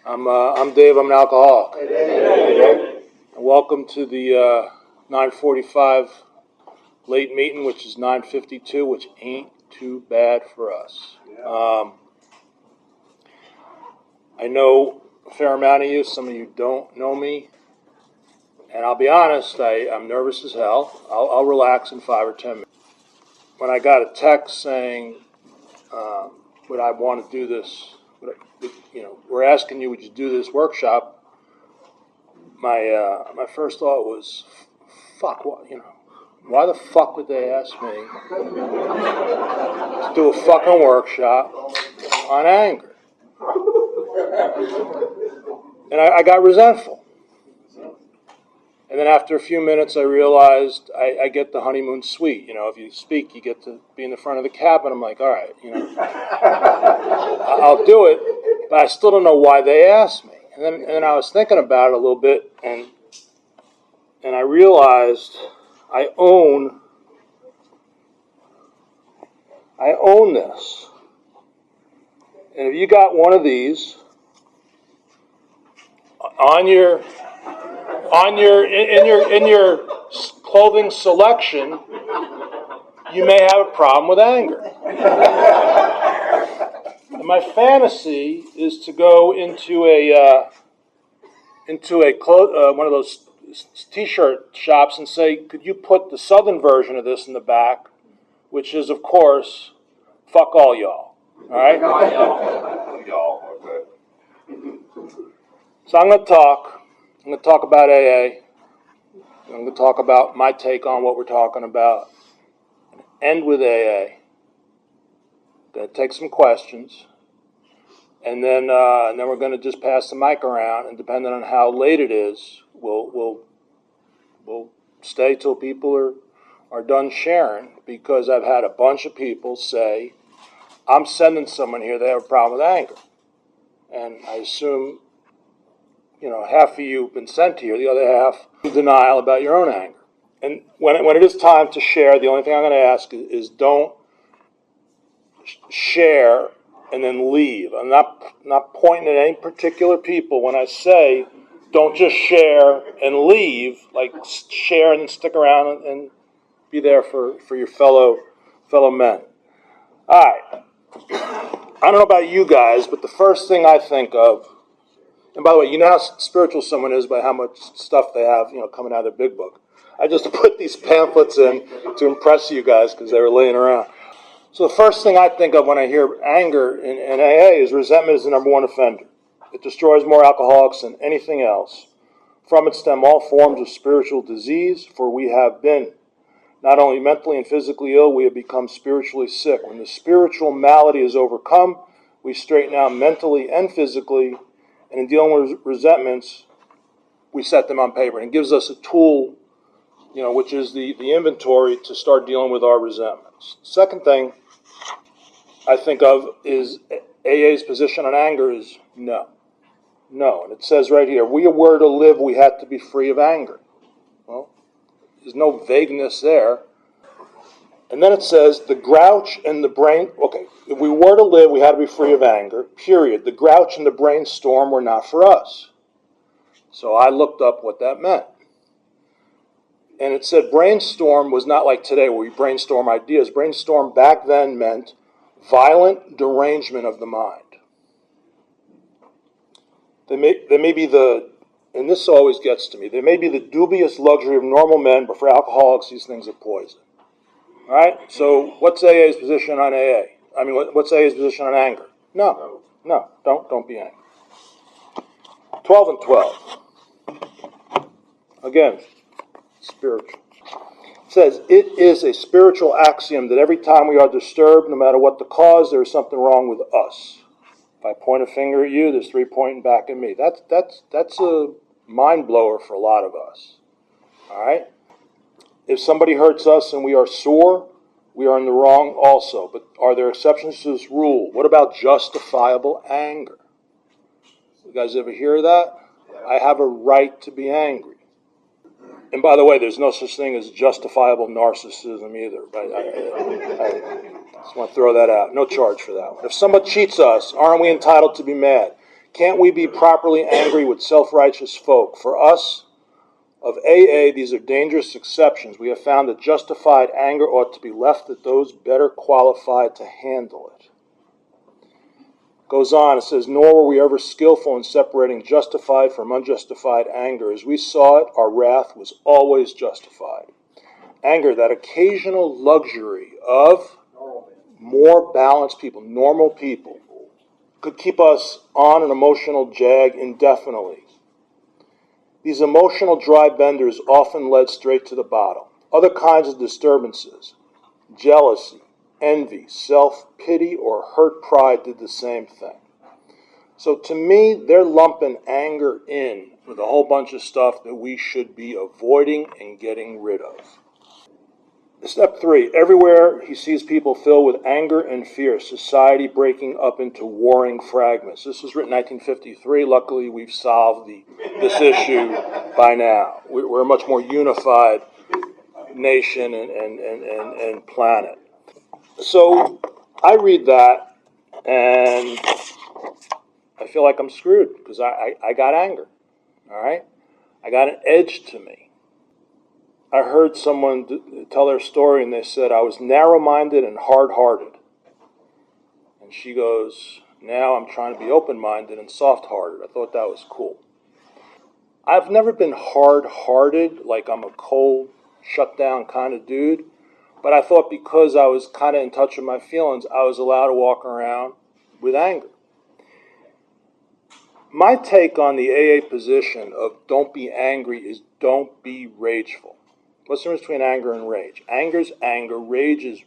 I'm Dave. I'm an alcoholic. And welcome to the 9:45 late meeting, which is 9:52, which ain't too bad for us. I know a fair amount of you. Some of you don't know me, and I'll be honest. I'm nervous as hell. I'll relax in 5 or 10 minutes. When I got a text saying, "Would I want to do this?" We're asking you, would you do this workshop? My first thought was, fuck, why the fuck would they ask me to do a fucking workshop on anger? And I got resentful. And then after a few minutes, I realized I get the honeymoon suite. If you speak, you get to be in the front of the cabin. I'm like, all right, I'll do it, but I still don't know why they asked me. And then I was thinking about it a little bit, and I realized I own this. And if you got one of these in your clothing selection, you may have a problem with anger. And my fantasy is to go into one of those T-shirt shops and say, could you put the southern version of this in the back, which is, of course, fuck all y'all. All right? Y'all. Okay. So I'm going to talk about AA. I'm going to talk about my take on what we're talking about. End with AA. Going to take some questions, and then we're going to just pass the mic around. And depending on how late it is, we'll stay till people are done sharing. Because I've had a bunch of people say, "I'm sending someone here. They have a problem with anger," and I assume half of you have been sent here. The other half in denial about your own anger. And when it is time to share, the only thing I'm going to ask is don't share and then leave. I'm not pointing at any particular people when I say don't just share and leave. Like, share and then stick around and be there for your fellow men. All right. I don't know about you guys, but the first thing I think of, and by the way, you know how spiritual someone is by how much stuff they have, coming out of their big book. I just put these pamphlets in to impress you guys because they were laying around. So the first thing I think of when I hear anger in AA is resentment is the number one offender. It destroys more alcoholics than anything else. From it stem all forms of spiritual disease, for we have been not only mentally and physically ill, we have become spiritually sick. When the spiritual malady is overcome, we straighten out mentally and physically, and in dealing with resentments, we set them on paper. And it gives us a tool, which is the inventory to start dealing with our resentments. Second thing I think of is AA's position on anger is no. No. And it says right here, we were to live, we had to be free of anger. Well, there's no vagueness there. And then it says, the grouch and the brain, okay, if we were to live, we had to be free of anger, period. The grouch and the brainstorm were not for us. So I looked up what that meant. And it said brainstorm was not like today where we brainstorm ideas. Brainstorm back then meant violent derangement of the mind. They may be and this always gets to me, they may be the dubious luxury of normal men, but for alcoholics, these things are poison. All right? So what's AA's position on AA? I mean, what's AA's position on anger? No, don't be angry. 12 and 12. Again, spiritual. It says, it is a spiritual axiom that every time we are disturbed, no matter what the cause, there is something wrong with us. If I point a finger at you, there's 3 pointing back at me. That's a mind blower for a lot of us. All right? If somebody hurts us and we are sore, we are in the wrong also. But are there exceptions to this rule? What about justifiable anger? You guys ever hear that? I have a right to be angry. And by the way, there's no such thing as justifiable narcissism either. I just want to throw that out. No charge for that one. If someone cheats us, aren't we entitled to be mad? Can't we be properly angry with self-righteous folk? For us of AA, these are dangerous exceptions. We have found that justified anger ought to be left to those better qualified to handle it. Goes on, it says, nor were we ever skillful in separating justified from unjustified anger. As we saw it, our wrath was always justified. Anger, that occasional luxury of more balanced people, normal people, could keep us on an emotional jag indefinitely. These emotional dry benders often led straight to the bottom. Other kinds of disturbances, jealousy, envy, self-pity, or hurt pride did the same thing. So to me, they're lumping anger in with a whole bunch of stuff that we should be avoiding and getting rid of. Step 3, everywhere he sees people filled with anger and fear, society breaking up into warring fragments. This was written in 1953. Luckily, we've solved this issue by now. We're a much more unified nation and planet. So I read that, and I feel like I'm screwed because I got anger, all right? I got an edge to me. I heard someone tell their story, and they said, I was narrow-minded and hard-hearted. And she goes, now I'm trying to be open-minded and soft-hearted. I thought that was cool. I've never been hard-hearted, like I'm a cold, shut-down kind of dude. But I thought because I was kind of in touch with my feelings, I was allowed to walk around with anger. My take on the AA position of don't be angry is don't be rageful. What's the difference between anger and rage? Anger's anger. Rage is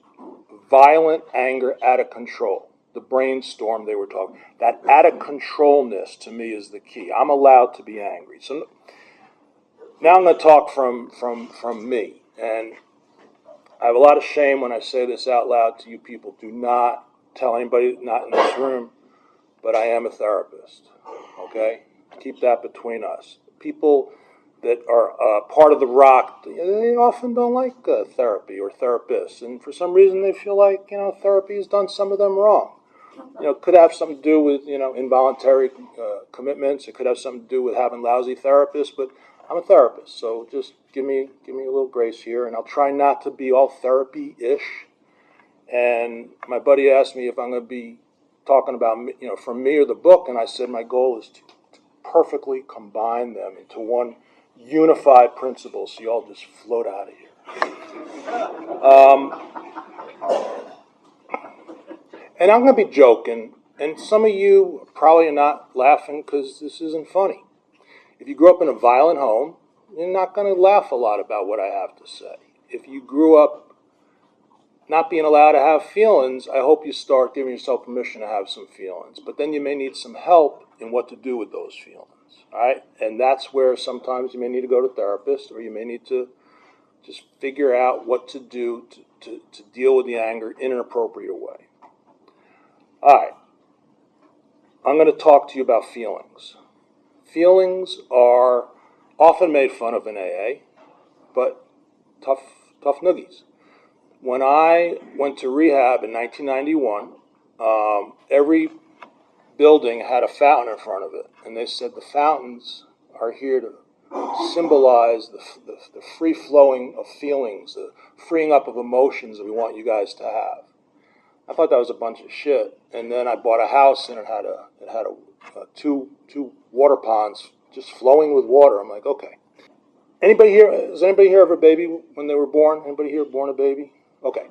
violent anger out of control. The brainstorm they were talking. That out of controlness to me is the key. I'm allowed to be angry. So now I'm going to talk from me. And I have a lot of shame when I say this out loud to you people. Do not tell anybody not in this room, but I am a therapist. Okay? Keep that between us. People that are part of the rock, they often don't like therapy or therapists. And for some reason they feel like, therapy has done some of them wrong. It could have something to do with, involuntary commitments. It could have something to do with having lousy therapists. But I'm a therapist, so just give me a little grace here. And I'll try not to be all therapy-ish. And my buddy asked me if I'm going to be talking about, from me or the book. And I said my goal is to perfectly combine them into one unified principle, so you all just float out of here. And I'm going to be joking, and some of you probably are not laughing because this isn't funny. If you grew up in a violent home, you're not going to laugh a lot about what I have to say. If you grew up not being allowed to have feelings, I hope you start giving yourself permission to have some feelings. But then you may need some help in what to do with those feelings. All right? And that's where sometimes you may need to go to a therapist, or you may need to just figure out what to do to deal with the anger in an appropriate way. All right. I'm going to talk to you about feelings. Feelings are often made fun of in AA, but tough noogies. When I went to rehab in 1991, every building had a fountain in front of it, and they said the fountains are here to symbolize the free-flowing of feelings, the freeing up of emotions that we want you guys to have. I thought that was a bunch of shit, and then I bought a house, and it had two water ponds just flowing with water. I'm like, okay. Does anybody here have a baby when they were born? Anybody here born a baby? Okay.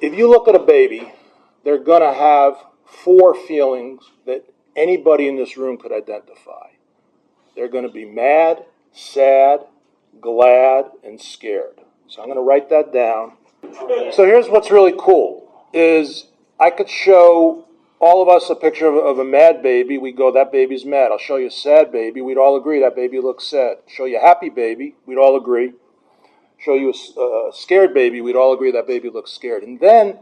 If you look at a baby, they're going to have 4 feelings that anybody in this room could identify. They're going to be mad, sad, glad, and scared. So I'm going to write that down. So here's what's really cool, is I could show all of us a picture of a mad baby. We go, that baby's mad. I'll show you a sad baby. We'd all agree that baby looks sad. Show you a happy baby. We'd all agree. Show you a scared baby. We'd all agree that baby looks scared. And then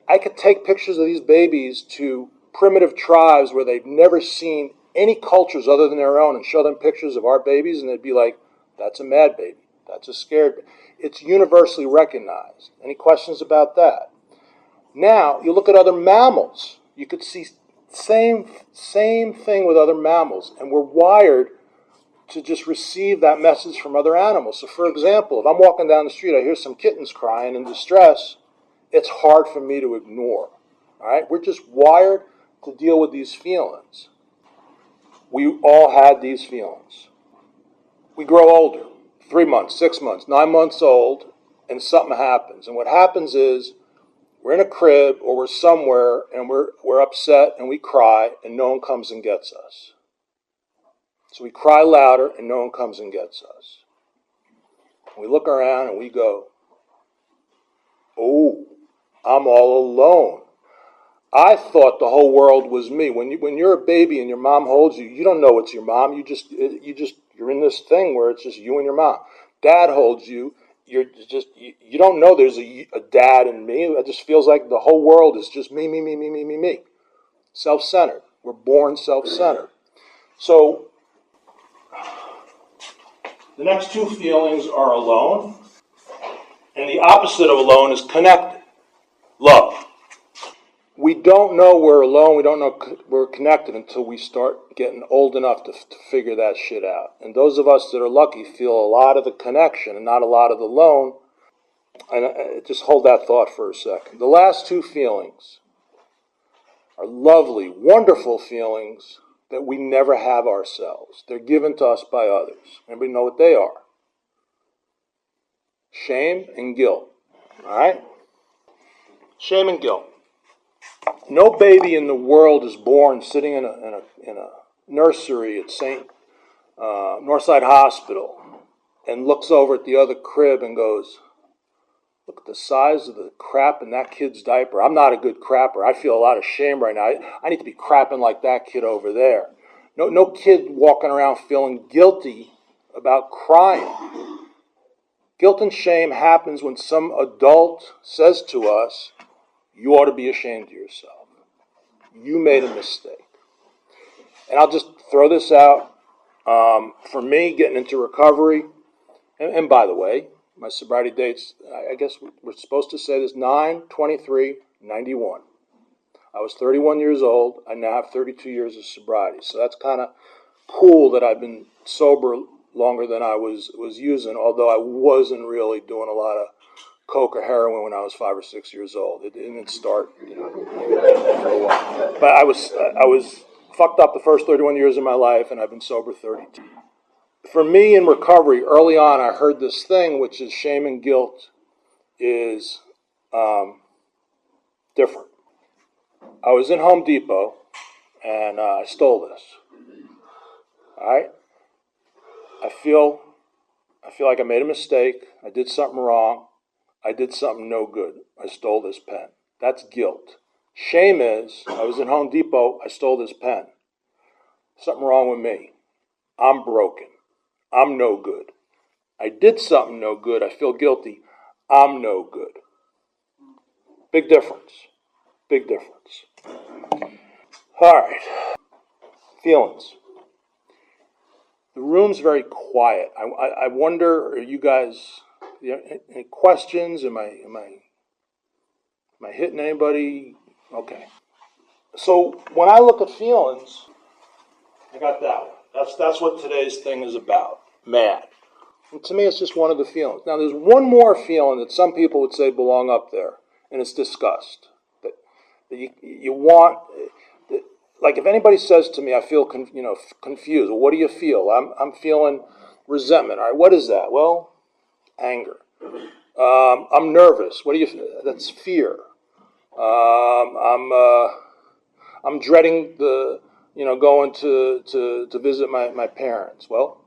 I could take pictures of these babies to primitive tribes where they've never seen any cultures other than their own and show them pictures of our babies, and they'd be like, that's a mad baby. That's a scared baby. It's universally recognized. Any questions about that? Now, you look at other mammals. You could see Same thing with other mammals, and we're wired to just receive that message from other animals. So for example, if I'm walking down the street, I hear some kittens crying in distress, it's hard for me to ignore. All right? We're just wired to deal with these feelings. We all had these feelings. We grow older, 3 months, 6 months, 9 months old, and something happens. And what happens is we're in a crib or we're somewhere and we're upset and we cry and no one comes and gets us. So we cry louder and no one comes and gets us. We look around and we go, oh, I'm all alone. I thought the whole world was me. When you're a baby and your mom holds you, you don't know it's your mom. You're in this thing where it's just you and your mom. Dad holds you. You don't know there's a dad in me. It just feels like the whole world is just me, me, me, me, me, me, me. Self-centered. We're born self-centered. So the next two feelings are alone, and the opposite of alone is connected. Love. We don't know we're alone, we don't know we're connected until we start getting old enough to figure that shit out. And those of us that are lucky feel a lot of the connection and not a lot of the alone. And just hold that thought for a second. The last two feelings are lovely, wonderful feelings that we never have ourselves. They're given to us by others. Anybody know what they are? Shame and guilt. All right? Shame and guilt. No baby in the world is born sitting in a nursery at St. Northside Hospital and looks over at the other crib and goes, look at the size of the crap in that kid's diaper. I'm not a good crapper. I feel a lot of shame right now. I need to be crapping like that kid over there. No kid walking around feeling guilty about crying. Guilt and shame happens when some adult says to us, you ought to be ashamed of yourself. You made a mistake. And I'll just throw this out. For me, getting into recovery, and by the way, my sobriety dates, I guess we're supposed to say this, 9/23/91. I was 31 years old. I now have 32 years of sobriety. So that's kind of cool that I've been sober longer than I was using, although I wasn't really doing a lot of coke or heroin when I was 5 or 6 years old. It didn't start, for a while. But I was fucked up the first 31 years of my life, and I've been sober 32. For me in recovery, early on, I heard this thing, which is shame and guilt is different. I was in Home Depot, and I stole this. All right? I feel like I made a mistake. I did something wrong. I did something no good. I stole this pen. That's guilt. Shame is, I was in Home Depot, I stole this pen. Something wrong with me. I'm broken. I'm no good. I did something no good. I feel guilty. I'm no good. Big difference. Big difference. All right. Feelings. The room's very quiet. I wonder, are you guys, any questions? Am I hitting anybody? Okay. So when I look at feelings, I got that one. That's what today's thing is about. Mad. And to me, it's just one of the feelings. Now, there's one more feeling that some people would say belong up there, and it's disgust. That you want, like if anybody says to me, I feel confused. Well, what do you feel? I'm feeling resentment. All right, what is that? Well, anger. I'm nervous. What do you feel? That's fear. I'm dreading going to visit my parents. Well,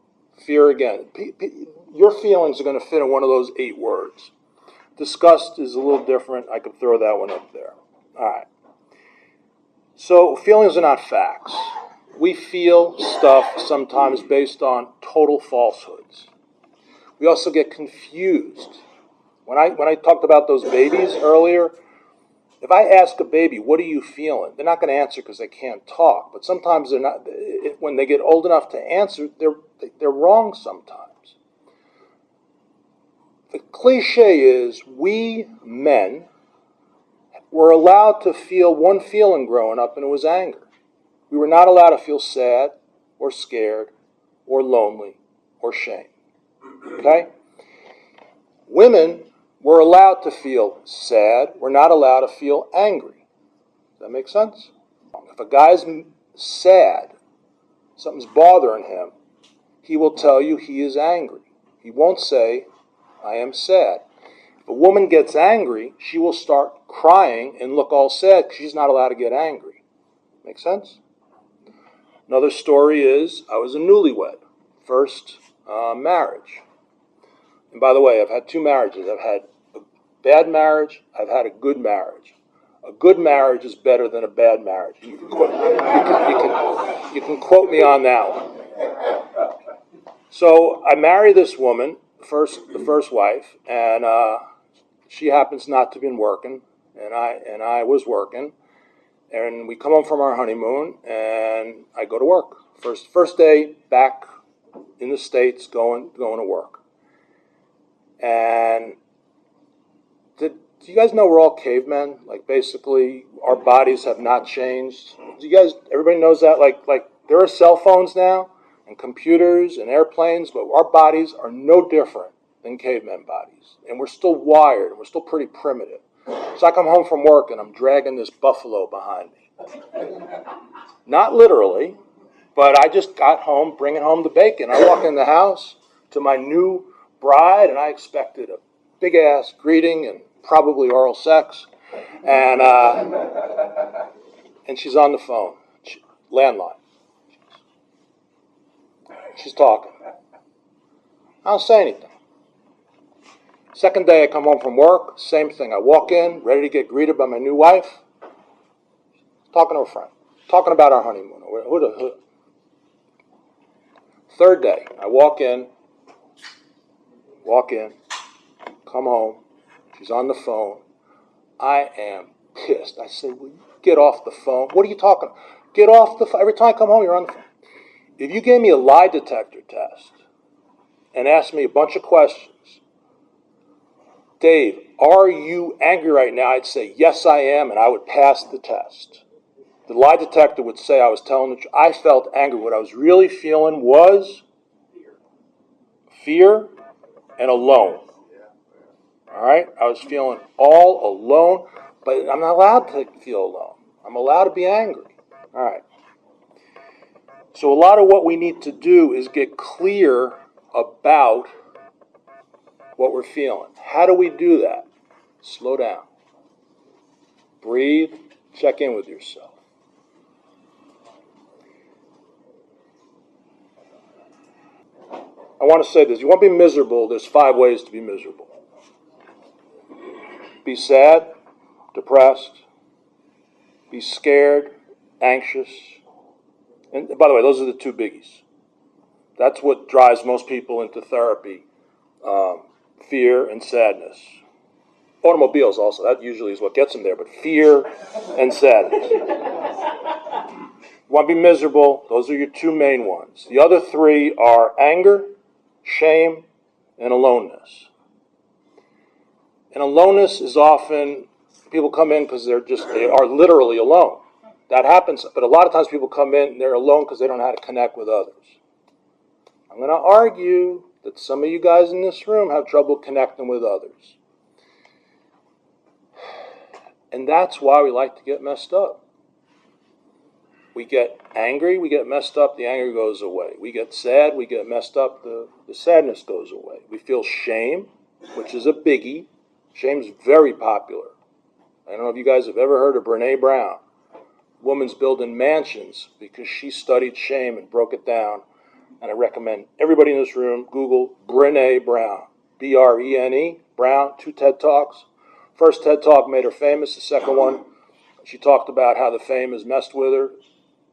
fear again. Your feelings are going to fit in one of those 8 words. Disgust is a little different. I could throw that one up there. All right. So feelings are not facts. We feel stuff sometimes based on total falsehoods. We also get confused. When I talked about those babies earlier, if I ask a baby, what are you feeling? They're not going to answer because they can't talk. But sometimes they're not. When they get old enough to answer, they're wrong sometimes. The cliche is we men were allowed to feel one feeling growing up, and it was anger. We were not allowed to feel sad or scared or lonely or shame. Okay? Women were allowed to feel sad. We're not allowed to feel angry. Does that make sense? If a guy's sad, something's bothering him, he will tell you he is angry. He won't say, I am sad. If a woman gets angry, she will start crying and look all sad because she's not allowed to get angry. Make sense? Another story is, I was a newlywed, first marriage. And by the way, I've had 2 marriages. I've had a bad marriage, I've had a good marriage. A good marriage is better than a bad marriage. You can quote me on that one. So I married this woman, the first wife, and she happens not to have been working, and I was working. And we come home from our honeymoon, and I go to work. First day back in the States, going to work. And do you guys know we're all cavemen? Like, basically, our bodies have not changed. Everybody knows that? Like there are cell phones now, and computers, and airplanes, but our bodies are no different than cavemen bodies. And we're still wired, and we're still pretty primitive. So I come home from work, and I'm dragging this buffalo behind me. Not literally, but I just got home, bringing home the bacon. I walk in the house to my new bride, and I expected a big-ass greeting and probably oral sex. And she's on the phone, landline. She's talking. I don't say anything. Second day I come home from work, same thing. I walk in, ready to get greeted by my new wife, talking to a friend, talking about our honeymoon. Third day, I walk in, come home, she's on the phone. I am pissed. I say, will you get off the phone? What are you talking about? Get off the phone. Every time I come home, you're on the phone. If you gave me a lie detector test and asked me a bunch of questions, Dave, are you angry right now? I'd say, yes, I am, and I would pass the test. The lie detector would say I was telling the truth. I felt angry. What I was really feeling was fear and alone. All right? I was feeling all alone, but I'm not allowed to feel alone. I'm allowed to be angry. All right. So a lot of what we need to do is get clear about what we're feeling. How do we do that? Slow down. Breathe. Check in with yourself. I want to say this. You want to be miserable, there's 5 ways to be miserable. Be sad, depressed, be scared, anxious. And by the way, those are the 2 biggies. That's what drives most people into therapy, fear and sadness. Automobiles also, that usually is what gets them there, but fear and sadness. You want to be miserable, those are your 2 main ones. The other 3 are anger, shame, and aloneness. And aloneness is often, people come in because they are literally alone. That happens, but a lot of times people come in and they're alone because they don't know how to connect with others. I'm going to argue that some of you guys in this room have trouble connecting with others. And that's why we like to get messed up. We get angry, we get messed up, the anger goes away. We get sad, we get messed up, the sadness goes away. We feel shame, which is a biggie. Shame's very popular. I don't know if you guys have ever heard of Brene Brown. Woman's building mansions because she studied shame and broke it down. And I recommend everybody in this room Google Brene Brown. B-R-E-N-E, Brown, 2 TED Talks. First TED Talk made her famous. The second one, she talked about how the fame has messed with her.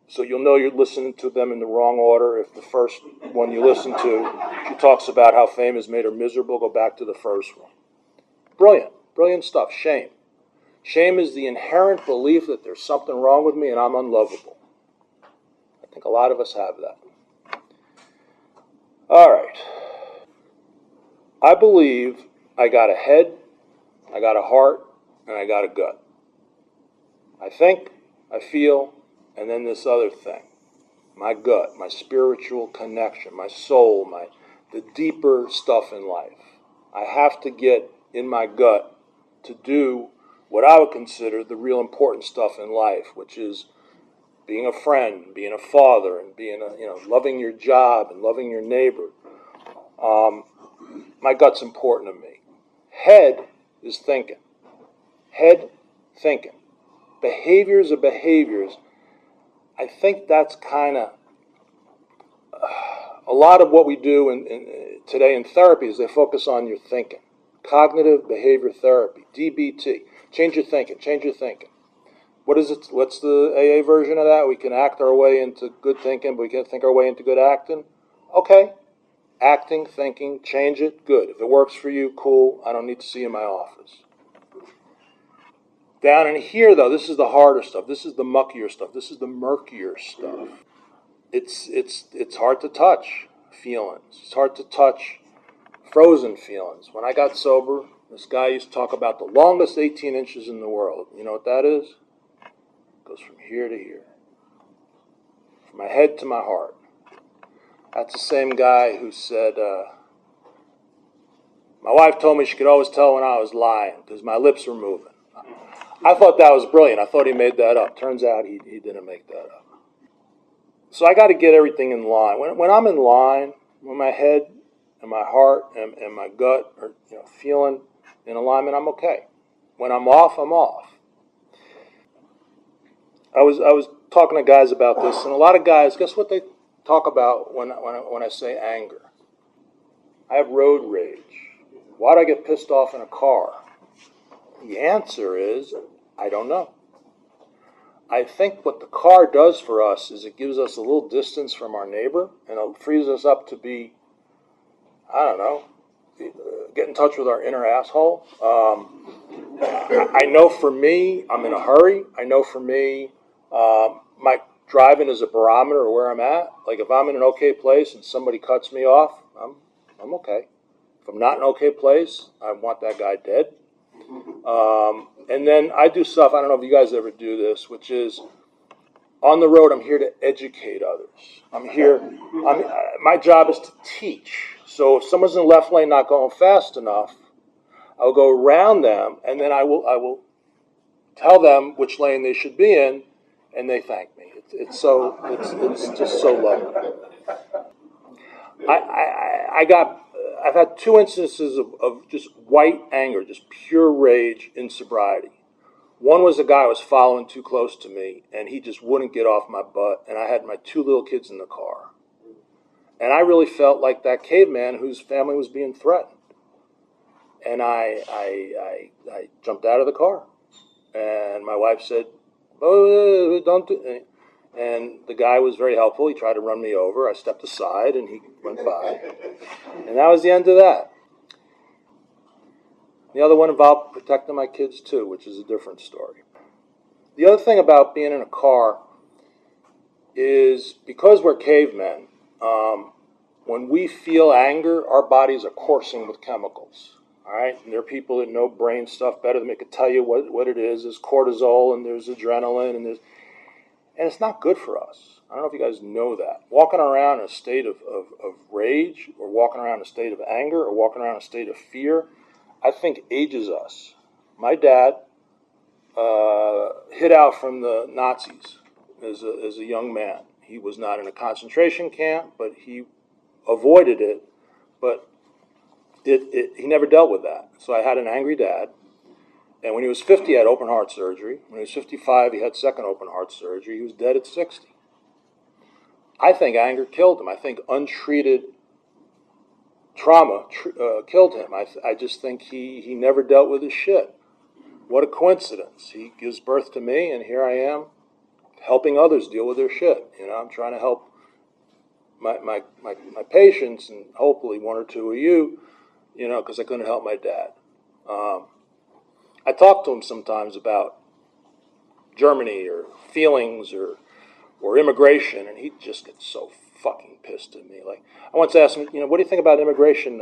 So you'll know you're listening to them in the wrong order. If the first one you listen to, she talks about how fame has made her miserable, go back to the first one. Brilliant stuff. Shame. Shame is the inherent belief that there's something wrong with me and I'm unlovable. I think a lot of us have that. All right. I believe I got a head, I got a heart, and I got a gut. I think, I feel, and then this other thing, my gut, my spiritual connection, my soul, the deeper stuff in life. I have to get in my gut to do what I would consider the real important stuff in life, which is being a friend, being a father, and being loving your job and loving your neighbor. My gut's important to me. Head is thinking. Head thinking. Behaviors are behaviors. I think that's kind of a lot of what we do today in therapy is they focus on your thinking. Cognitive behavior therapy, DBT. Change your thinking, change your thinking. What is it? What's the AA version of that? We can act our way into good thinking, but we can't think our way into good acting. Okay. Acting, thinking, change it, good. If it works for you, cool. I don't need to see you in my office. Down in here, though, this is the harder stuff. This is the muckier stuff. This is the murkier stuff. It's hard to touch feelings. It's hard to touch frozen feelings. When I got sober, this guy used to talk about the longest 18 inches in the world. You know what that is? It goes from here to here. From my head to my heart. That's the same guy who said, my wife told me she could always tell when I was lying because my lips were moving. I thought that was brilliant. I thought he made that up. Turns out he didn't make that up. So I got to get everything in line. When I'm in line, when my head and my heart and my gut are feeling in alignment, I'm okay. When I'm off, I'm off. I was talking to guys about this, and a lot of guys, guess what they talk about when I say anger? I have road rage. Why do I get pissed off in a car? The answer is, I don't know. I think what the car does for us is it gives us a little distance from our neighbor, and it frees us up to be, I don't know, get in touch with our inner asshole. I know for me, I'm in a hurry. I know for me, my driving is a barometer of where I'm at. Like if I'm in an okay place and somebody cuts me off, I'm okay. If I'm not in an okay place, I want that guy dead. And then I do stuff, I don't know if you guys ever do this, which is on the road, I'm here to educate others. My job is to teach. So if someone's in the left lane not going fast enough, I'll go around them, and then I will tell them which lane they should be in, and they thank me. It's just so lovely. I've had two instances of just white anger, just pure rage in sobriety. One was a guy who was following too close to me, and he just wouldn't get off my butt, and I had my two little kids in the car. And I really felt like that caveman whose family was being threatened. And I jumped out of the car, and my wife said, "Oh, don't do it." And the guy was very helpful. He tried to run me over. I stepped aside, and he went by. And that was the end of that. The other one involved protecting my kids, too, which is a different story. The other thing about being in a car is because we're cavemen, when we feel anger, our bodies are coursing with chemicals. All right? And there are people that know brain stuff better than me could tell you what it is. There's cortisol, and there's adrenaline, and it's not good for us. I don't know if you guys know that. Walking around in a state of rage, or walking around in a state of anger, or walking around in a state of fear, I think ages us. My dad hid out from the Nazis as a young man. He was not in a concentration camp, but he avoided it. But he never dealt with that. So I had an angry dad. And when he was 50, he had open heart surgery. When he was 55, he had second open heart surgery. He was dead at 60. I think anger killed him. I think untreated trauma killed him. I just think he never dealt with his shit. What a coincidence. He gives birth to me, and here I am helping others deal with their shit. I'm trying to help my patients, and hopefully one or two of you, because I couldn't help my dad. I talk to him sometimes about Germany or feelings or immigration, and he just gets so fucking pissed at me. Like, I once asked him, what do you think about immigration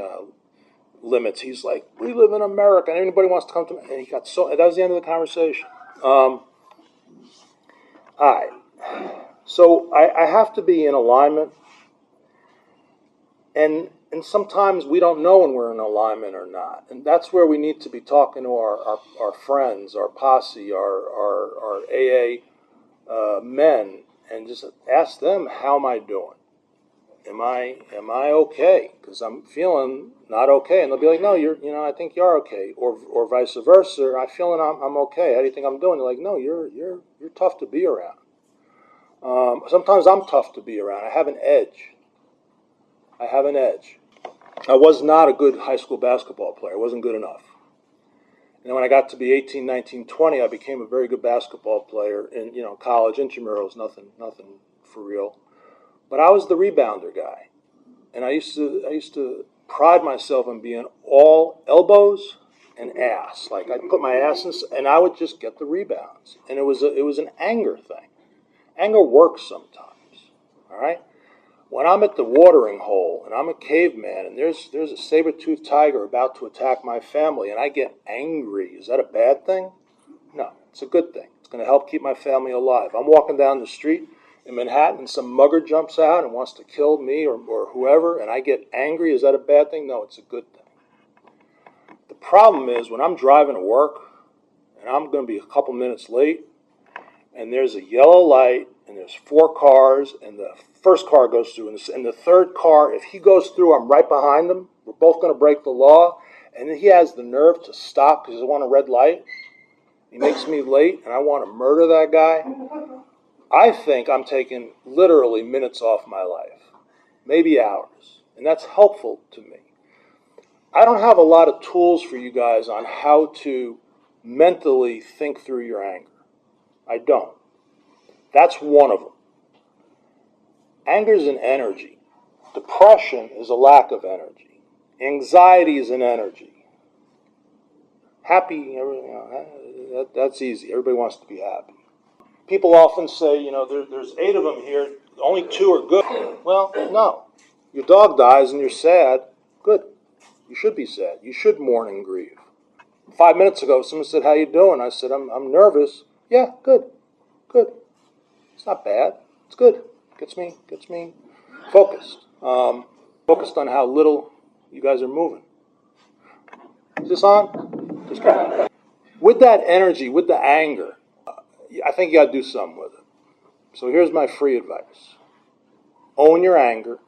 limits? He's like, we live in America, and anybody wants to come to me. And that was the end of the conversation. All right. So I have to be in alignment, and sometimes we don't know when we're in alignment or not. And that's where we need to be talking to our friends, our posse, our AA men, and just ask them, how am I doing? Am I okay? Because I'm feeling not okay, and they'll be like, no, I think you're okay, or vice versa. I'm feeling I'm okay. How do you think I'm doing? They're like, no, you're tough to be around. Sometimes I'm tough to be around. I have an edge. I was not a good high school basketball player. I wasn't good enough. And then when I got to be 18, 19, 20, I became a very good basketball player in college, intramurals, nothing for real. But I was the rebounder guy. And I used to pride myself on being all elbows and ass. Like I'd put my ass in, and I would just get the rebounds. And it was an anger thing. Anger works sometimes. All right. When I'm at the watering hole and I'm a caveman and there's a saber-toothed tiger about to attack my family and I get angry, is that a bad thing? No, it's a good thing. It's going to help keep my family alive. I'm walking down the street in Manhattan and some mugger jumps out and wants to kill me or whoever, and I get angry, is that a bad thing? No, it's a good thing. The problem is when I'm driving to work and I'm going to be a couple minutes late and there's a yellow light and there's 4 cars and the first car goes through and the third car, if he goes through, I'm right behind him. We're both going to break the law. And then he has the nerve to stop because he wants a red light. He makes me late and I want to murder that guy. I think I'm taking literally minutes off my life, maybe hours, and that's helpful to me. I don't have a lot of tools for you guys on how to mentally think through your anger. I don't. That's one of them. Anger is an energy. Depression is a lack of energy. Anxiety is an energy. Happy, that's easy. Everybody wants to be happy. People often say, there's 8 of them here, only 2 are good. Well, no. Your dog dies and you're sad. Good. You should be sad. You should mourn and grieve. 5 minutes ago, someone said, how you doing? I said, I'm nervous. Yeah, good. It's not bad. It's good. Gets me focused. Focused on how little you guys are moving. Is this on? Just kidding. With that energy, with the anger, I think you got to do something with it. So here's my free advice. Own your anger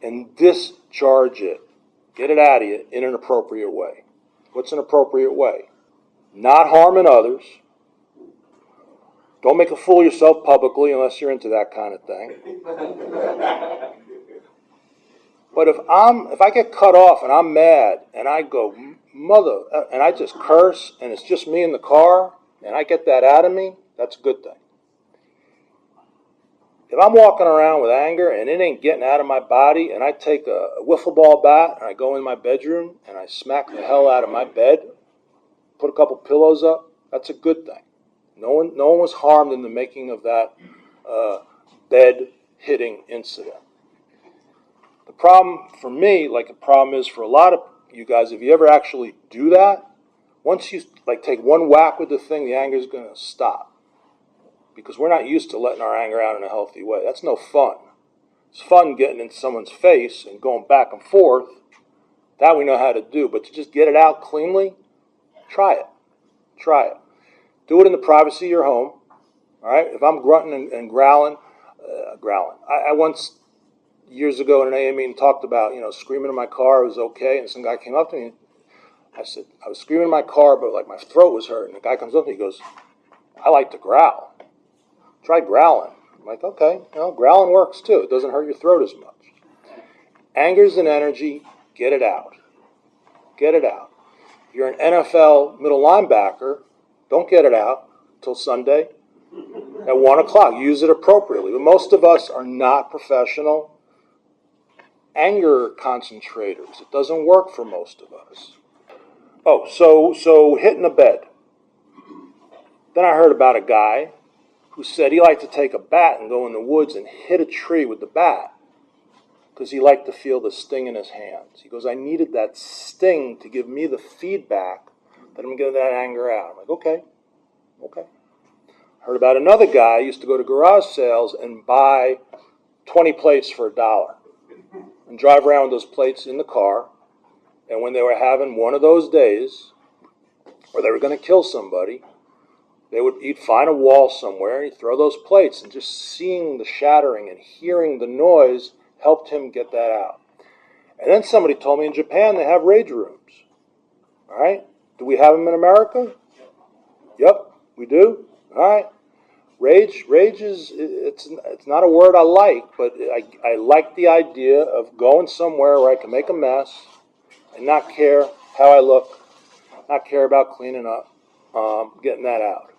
and discharge it. Get it out of you in an appropriate way. What's an appropriate way? Not harming others. Don't make a fool of yourself publicly unless you're into that kind of thing. But if I get cut off and I'm mad and I go, mother, and I just curse and it's just me in the car and I get that out of me, that's a good thing. If I'm walking around with anger and it ain't getting out of my body and I take a wiffle ball bat and I go in my bedroom and I smack the hell out of my bed, put a couple pillows up, that's a good thing. No one was harmed in the making of that bed-hitting incident. The problem for me, like the problem is for a lot of you guys, if you ever actually do that, once you take one whack with the thing, the anger is going to stop. Because we're not used to letting our anger out in a healthy way. That's no fun. It's fun getting in someone's face and going back and forth. That we know how to do. But to just get it out cleanly, try it. Do it in the privacy of your home. All right? If I'm grunting and growling. I once, years ago in an AA meeting, talked about, screaming in my car was okay. And some guy came up to me and I said, I was screaming in my car, but my throat was hurting. The guy comes up to me and he goes, I like to growl. Try growling. I'm like, okay, growling works too. It doesn't hurt your throat as much. Anger's an energy. Get it out. If you're an NFL middle linebacker, don't get it out until Sunday at 1 o'clock. Use it appropriately. But most of us are not professional anger concentrators. It doesn't work for most of us. Oh, so hitting the bed. Then I heard about a guy who said he liked to take a bat and go in the woods and hit a tree with the bat because he liked to feel the sting in his hands. He goes, I needed that sting to give me the feedback that I'm going to get that anger out. I'm like, okay. Heard about another guy who used to go to garage sales and buy 20 plates for $1 and drive around with those plates in the car. And when they were having one of those days where they were going to kill somebody, he'd find a wall somewhere and he'd throw those plates, and just seeing the shattering and hearing the noise helped him get that out. And then somebody told me in Japan they have rage rooms. All right? Do we have them in America? Yep, we do. All right. Rage is, it's not a word I like, but I like the idea of going somewhere where I can make a mess and not care how I look, not care about cleaning up, getting that out.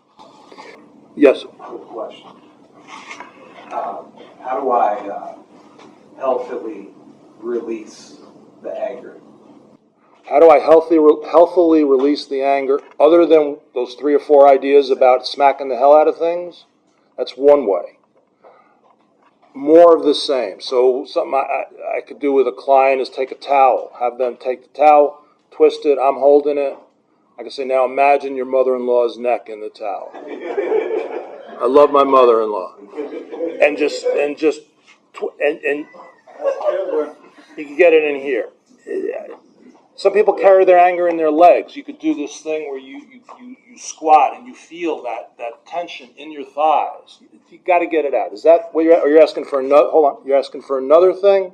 Yes? Good question. How do I healthily release the anger? How do I healthily release the anger, other than those 3 or 4 ideas about smacking the hell out of things? That's one way. More of the same. So something I could do with a client is take a towel, have them take the towel, twist it, I'm holding it. I can say, now imagine your mother-in-law's neck in the towel. I love my mother-in-law. And you can get it in here. Some people carry their anger in their legs. You could do this thing where you squat and you feel that tension in your thighs. You got to get it out. Is that what you're asking for? Hold on. You're asking for another thing?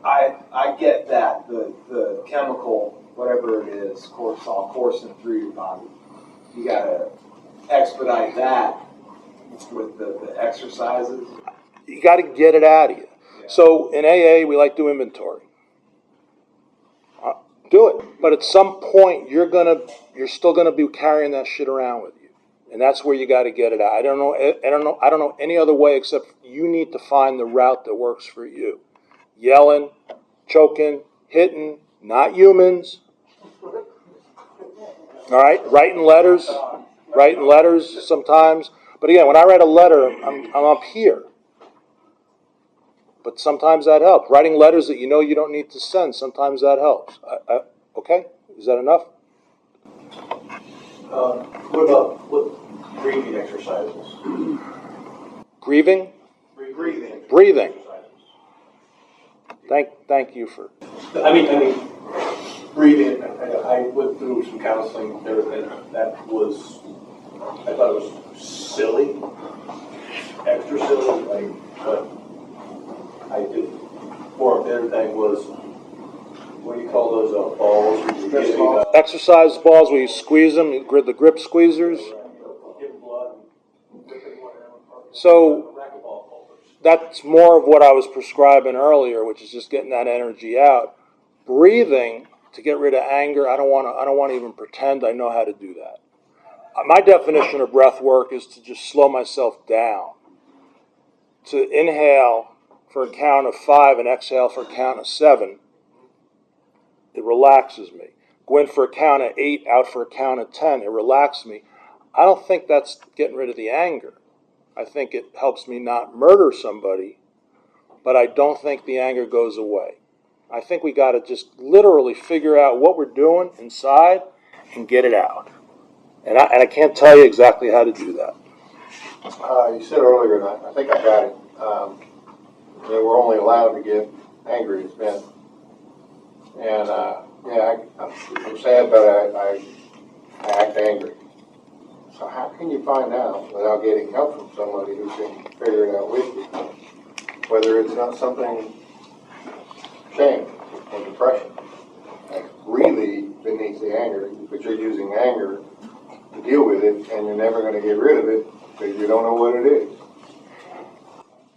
I get that the chemical, whatever it is, cortisol coursing through your body. You got to expedite that with the exercises. You got to get it out of you. Yeah. So in AA, we like to do inventory. Do it, but at some point you're still gonna be carrying that shit around with you, and that's where you got to get it out. I don't know any other way except you need to find the route that works for you. Yelling, choking, hitting, not humans. All right, writing letters sometimes. But again, when I write a letter, I'm up here. But sometimes that helps. Writing letters that you know you don't need to send, sometimes that helps. Okay? Is that enough? What about breathing exercises? Grieving? Breathing. Thank you for... I mean, breathing, I went through some counseling there, and I thought it was silly, extra silly, but I did. More of the other thing was, what do you call those balls? Exercise balls where you squeeze them, the grip squeezers. So that's more of what I was prescribing earlier, which is just getting that energy out. Breathing to get rid of anger. I don't want to even pretend I know how to do that. My definition of breath work is to just slow myself down. To inhale for a count of 5 and exhale for a count of 7. It relaxes me. Go in for a count of 8, out for a count of 10. It relaxes me. I don't think that's getting rid of the anger. I think it helps me not murder somebody, but I don't think the anger goes away. I think we got to just literally figure out what we're doing inside and get it out. And I can't tell you exactly how to do that. You said earlier, and I think I got it, that we're only allowed to get angry as men. And I'm sad, but I act angry. So how can you find out without getting help from somebody who can figure it out with you? Whether it's not something, shame or depression, like really beneath the anger, but you're using anger to deal with it, and you're never going to get rid of it because you don't know what it is.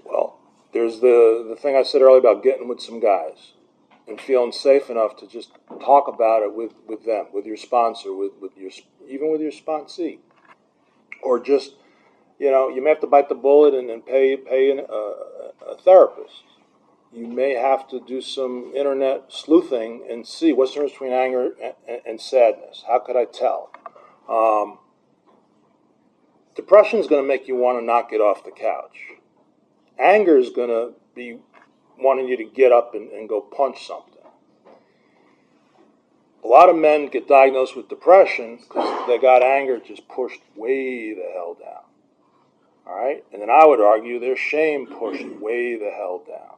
Well, there's the thing I said earlier about getting with some guys and feeling safe enough to just talk about it with them, with your sponsor, even with your sponsee. Or just, you may have to bite the bullet and pay a therapist. You may have to do some internet sleuthing and see what's the difference between anger and sadness. How could I tell? Depression is going to make you want to not get off the couch. Anger is going to be wanting you to get up and go punch something. A lot of men get diagnosed with depression because they got anger just pushed way the hell down. All right? And then I would argue there's shame pushed way the hell down.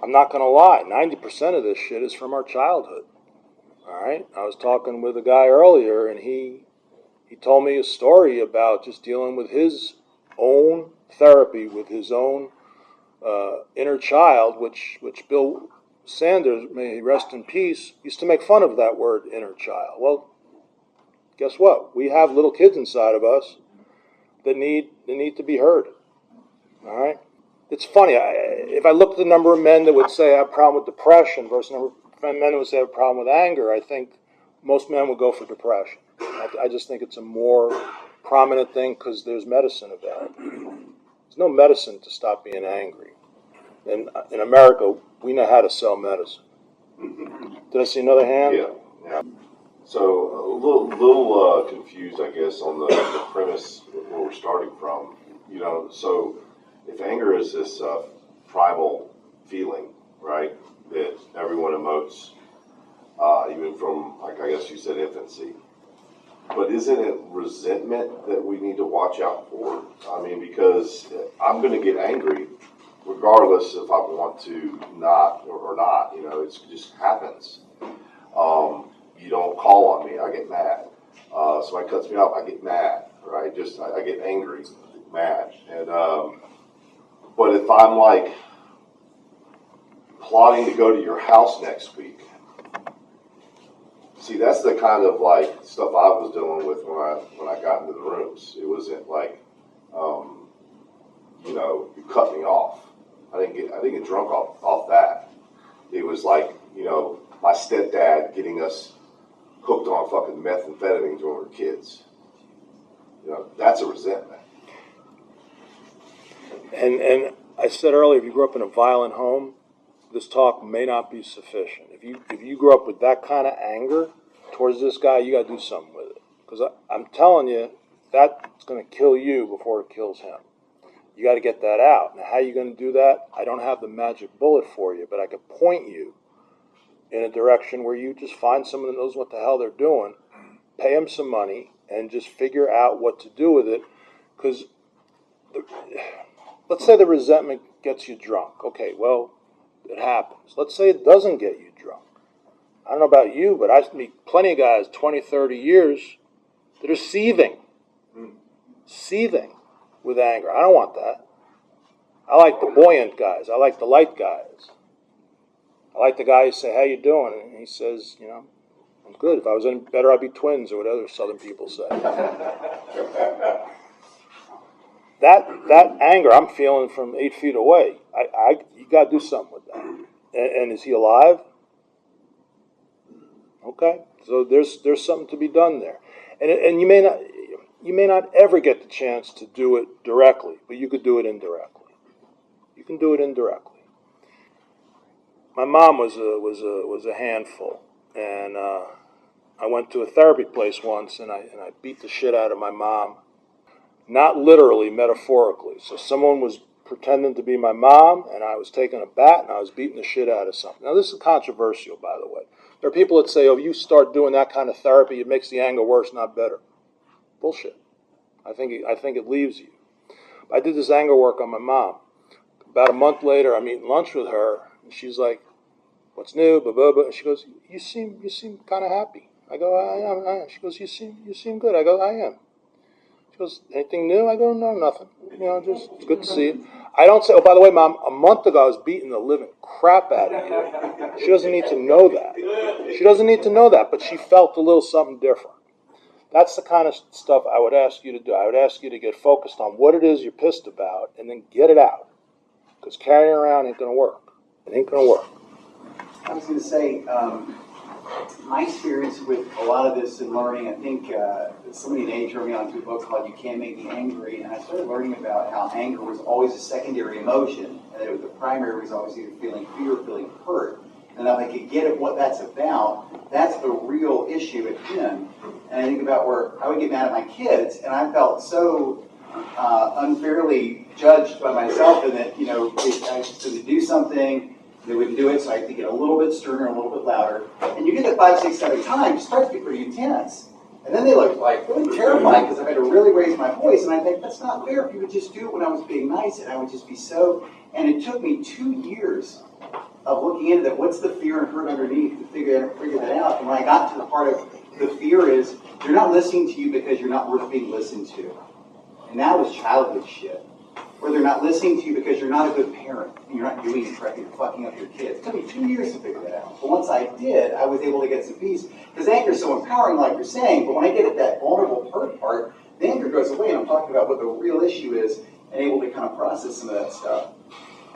I'm not going to lie, 90% of this shit is from our childhood. All right? I was talking with a guy earlier, and he told me a story about just dealing with his own therapy, with his own inner child, which Bill Sanders, may he rest in peace, used to make fun of that word, inner child. Well, guess what? We have little kids inside of us that need to be heard. All right? It's funny. If I look at the number of men that would say I have a problem with depression versus the number of men that would say I have a problem with anger, I think most men would go for depression. I just think it's a more prominent thing because there's medicine about it. There's no medicine to stop being angry. And in America, we know how to sell medicine. Did I see another hand? Yeah. So a little confused, I guess, on the premise where we're starting from. So if anger is this primal feeling, right, that everyone emotes, even from, like I guess you said, infancy. But isn't it resentment that we need to watch out for? I mean, because I'm going to get angry regardless if I want to not or not. It just happens. You don't call on me, I get mad. Somebody cuts me off, I get mad, right? I get angry, mad. And but if I'm like plotting to go to your house next week, see, that's the kind of like stuff I was dealing with when I got into the rooms. It wasn't like, you cut me off. I didn't get drunk off that. It was like, my stepdad getting us hooked on fucking methamphetamine when we were kids. That's a resentment. And I said earlier, if you grew up in a violent home, this talk may not be sufficient. If you grew up with that kind of anger towards this guy, you got to do something with it. Because I'm telling you, that's going to kill you before it kills him. You got to get that out. Now, how are you going to do that? I don't have the magic bullet for you, but I could point you in a direction where you just find someone that knows what the hell they're doing, pay them some money, and just figure out what to do with it. Because let's say the resentment gets you drunk. Okay, well, it happens. Let's say it doesn't get you drunk. I don't know about you, but I meet plenty of guys, 20, 30 years, that are seething with anger. I don't want that. I like the buoyant guys. I like the light guys. I like the guy who say, how you doing? And he says, I'm good. If I was any better, I'd be twins, or what other Southern people say. That anger I'm feeling from 8 feet away, you got to do something with that. And is he alive? Okay, so there's something to be done there. And you may not ever get the chance to do it directly, but you could do it indirectly. You can do it indirectly. My mom was a handful, and I went to a therapy place once, and I beat the shit out of my mom. Not literally, metaphorically. So someone was pretending to be my mom, and I was taking a bat, and I was beating the shit out of something. Now, this is controversial, by the way. There are people that say, if you start doing that kind of therapy, it makes the anger worse, not better. Bullshit. I think it leaves you. I did this anger work on my mom. About a month later, I'm eating lunch with her, and she's like, what's new, blah, blah, blah. And she goes, you seem kind of happy. I go, I am. She goes, you seem good. I go, I am. She goes, anything new? I go, no, nothing. Just it's good to see you. I don't say, oh, by the way, Mom, a month ago I was beating the living crap out of you. She doesn't need to know that. She doesn't need to know that, but she felt a little something different. That's the kind of stuff I would ask you to do. I would ask you to get focused on what it is you're pissed about and then get it out. Because carrying around ain't going to work. It ain't going to work. I was going to say, my experience with a lot of this and learning, I think somebody in A turned me on to a book called You Can't Make Me Angry, and I started learning about how anger was always a secondary emotion, and that the primary was always either feeling fear or feeling hurt. And if I could get at what that's about, that's the real issue at him. And I think about where I would get mad at my kids, and I felt so unfairly judged by myself, and that, I was going to do something, they wouldn't do it, so I had to get a little bit sterner, a little bit louder. And you get that 5, 6, 7 times, it starts to get pretty intense. And then they looked like really terrified because I had to really raise my voice. And I think, that's not fair. If you would just do it when I was being nice, and I would just be so. And it took me 2 years of looking into that. What's the fear and hurt underneath to figure that out? And when I got to the part of the fear is, they're not listening to you because you're not worth being listened to. And that was childhood shit. Or they're not listening to you because you're not a good parent and you're not doing it correctly, you're fucking up your kids. It took me 2 years to figure that out. But once I did, I was able to get some peace. Because anger is so empowering, like you're saying, but when I get at that vulnerable hurt part, the anger goes away, and I'm talking about what the real issue is and able to kind of process some of that stuff.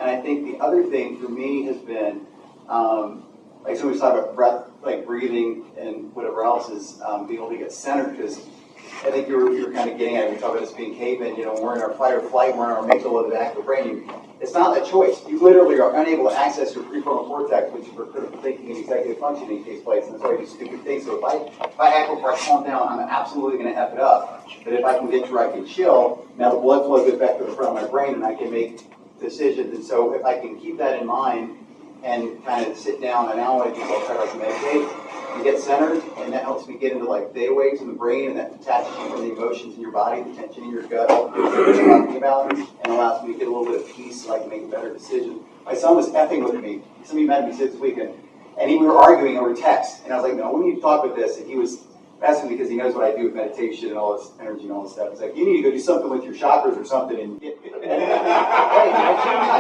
And I think the other thing for me has been, like somebody's talking about breath, like breathing and whatever else is being able to get centered, because I think you were kind of getting at it. We talk about us being cavemen, we're in our fight or flight, we're in our amygdala in the back of the brain. It's not a choice. You literally are unable to access your prefrontal cortex, which is where critical thinking and executive functioning takes place, and that's why you do stupid things. So if I act before I calm down, I'm absolutely going to F it up. But if I can get to where I can chill, now the blood flow goes back to the front of my brain, and I can make decisions. And so if I can keep that in mind and kind of sit down, and now what I do is I'll try to meditate and get centered, and that helps me get into like theta waves in the brain, and that detaches you from the emotions in your body, the tension in your gut, all the things that you're talking about, and allows me to get a little bit of peace so I can make a better decision. My son was effing with me. Somebody met me this weekend, and we were arguing over text, and I was like, no, we need to talk about this, and he was asking because he knows what I do with meditation and all this energy and all this stuff. He's like, you need to go do something with your chakras or something and get hey,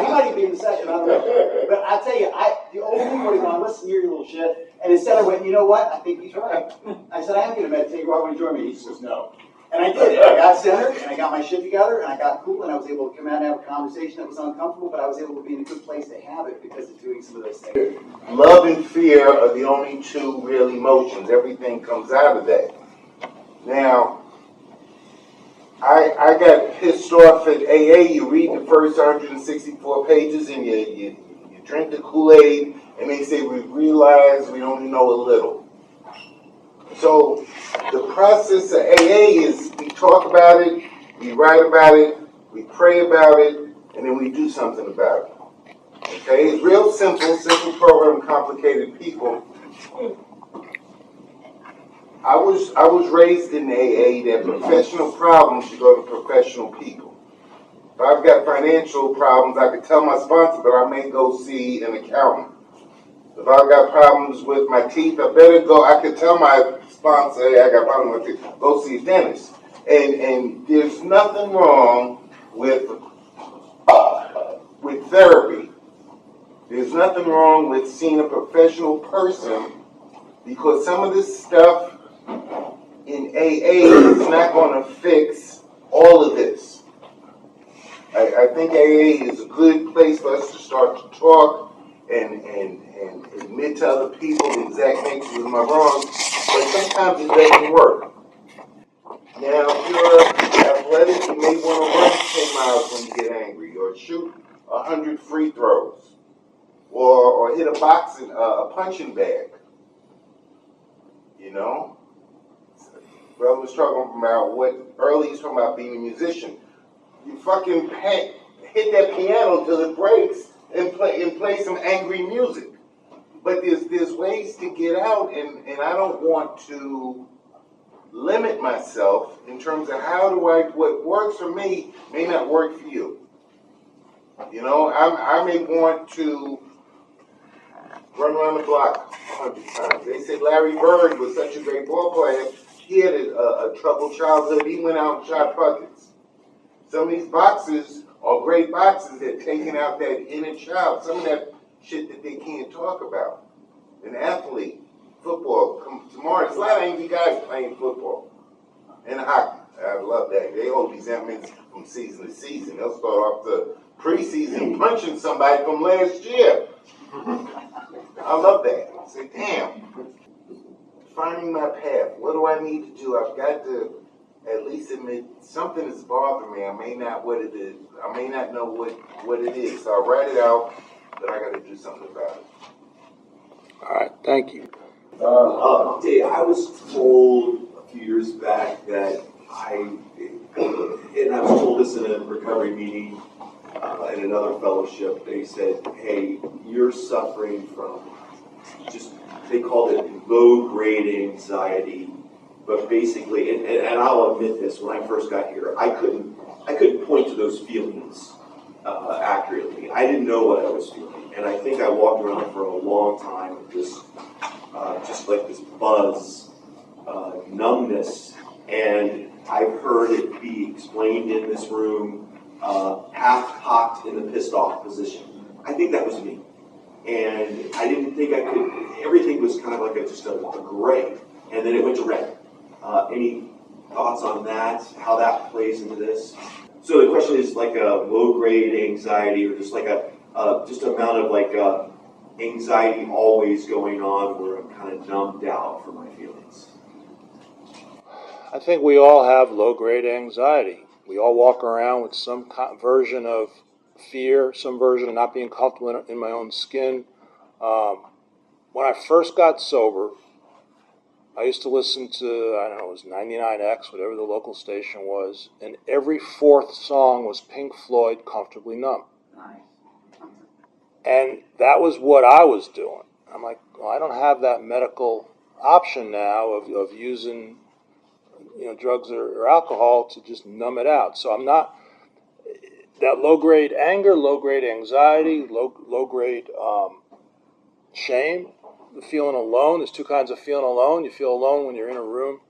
he might even be in the session, I don't know. But I tell you, the old thing was going, listen here, you little shit. And instead I went, you know what? I think he's right. I said, I am going to meditate. You want to join me? He says, no. And I did. I got centered, and I got my shit together, and I got cool, and I was able to come out and have a conversation that was uncomfortable, but I was able to be in a good place to have it because of doing some of those things. Love and fear are the only two real emotions. Everything comes out of that. Now, I got pissed off at AA. You read the first 164 pages and you drink the Kool-Aid, and they say we realize we only know a little. So the process of AA is we talk about it, we write about it, we pray about it, and then we do something about it. Okay, it's real simple program, complicated people. I was raised in AA that professional problems should go to professional people. If I've got financial problems, I could tell my sponsor, but I may go see an accountant. If I've got problems with my teeth, I could tell my sponsor, hey, I got problems with my teeth, go see a dentist. And there's nothing wrong with therapy. There's nothing wrong with seeing a professional person, because some of this stuff in AA is not going to fix all of this. I think AA is a good place for us to start to talk and admit to other people the exact nature of my wrongs, but sometimes it doesn't work. Now, if you're athletic, you may want to run 10 miles when you get angry, or shoot 100 free throws, or hit a punching bag. Brother was talking about early he's talking about being a musician. You fucking hit that piano till it breaks and play some angry music. But there's ways to get out, and I don't want to limit myself in terms of what works for me may not work for you. I may want to run around the block 100 times. They said Larry Bird was such a great ball player. He had a troubled childhood. He went out and shot buckets. Some of these boxers are great boxers that taken out that inner child. Some of that shit that they can't talk about. An athlete, football. Tomorrow, there's a lot of angry guys playing football and hockey. I love that. They hold resentments from season to season. They'll start off the preseason punching somebody from last year. I love that. I say, damn. Finding my path. What do I need to do? I've got to at least admit something is bothering me. I may not know what it is. So I write it out, but I got to do something about it. All right, thank you. Dave, I was told a few years back that I was told this in a recovery meeting in another fellowship. They said, hey, you're suffering from they called it low-grade anxiety, but basically, and I'll admit this, when I first got here, I couldn't point to those feelings accurately. I didn't know what I was feeling, and I think I walked around for a long time with this, just like this buzz, numbness, and I've heard it be explained in this room, half-cocked in the pissed-off position. I think that was me. And I didn't think I could, everything was kind of like just a gray, and then it went to red. Any thoughts on that, how that plays into this? So the question is like a low-grade anxiety, or just like just amount of like anxiety always going on where I'm kind of numbed out for my feelings. I think we all have low-grade anxiety. We all walk around with some version of fear, some version of not being comfortable in my own skin. When I first got sober, I used to listen to, I don't know, it was 99X, whatever the local station was, and every fourth song was Pink Floyd, Comfortably Numb. And that was what I was doing. I'm like, well, I don't have that medical option now of using drugs or alcohol to just numb it out. So I'm not, that low-grade anger, low-grade anxiety, low-grade shame, the feeling alone. There's two kinds of feeling alone. You feel alone when you're in a room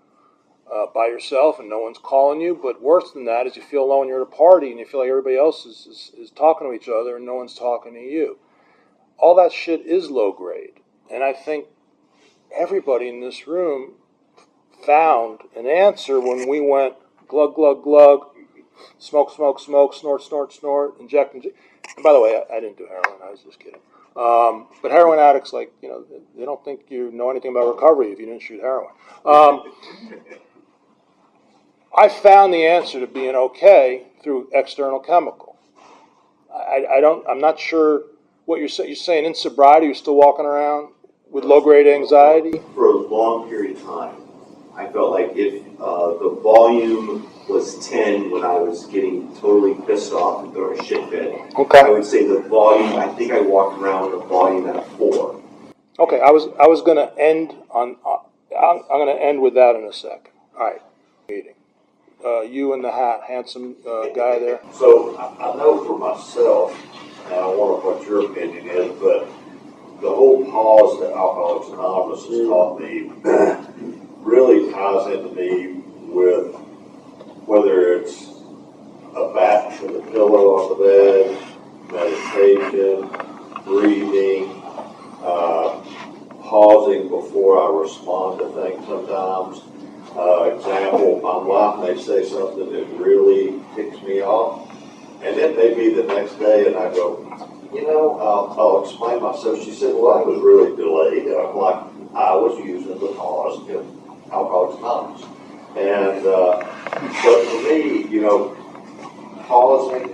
by yourself and no one's calling you. But worse than that is you feel alone when you're at a party and you feel like everybody else is talking to each other and no one's talking to you. All that shit is low-grade. And I think everybody in this room found an answer when we went glug, glug, glug, smoke, smoke, smoke, snort, snort, snort, inject. And by the way, I didn't do heroin. I was just kidding. But heroin addicts, they don't think you know anything about recovery if you didn't shoot heroin. I found the answer to being okay through external chemical. I'm not sure what you're saying. You're saying in sobriety, you're still walking around with low-grade anxiety? For a long period of time, I felt like if the volume was 10 when I was getting totally pissed off and throwing a shit fit, okay, I would say the volume, I think I walked around with a volume at 4. Okay, I was going to end on, I'm going to end with that in a second. All right, meeting. You in the hat, handsome guy there. So I know for myself, and I wonder what your opinion is, but the whole pause that Alcoholics Anonymous has taught me really ties into me with whether it's a back to the pillow on the bed, meditation, breathing, pausing before I respond to things sometimes. Example, my wife may say something that really ticks me off, and then maybe the next day and I go, I'll explain myself. She said, well, I was really delayed. And I'm like, I was using the pause in Alcoholics Anonymous. And, but for me, pausing,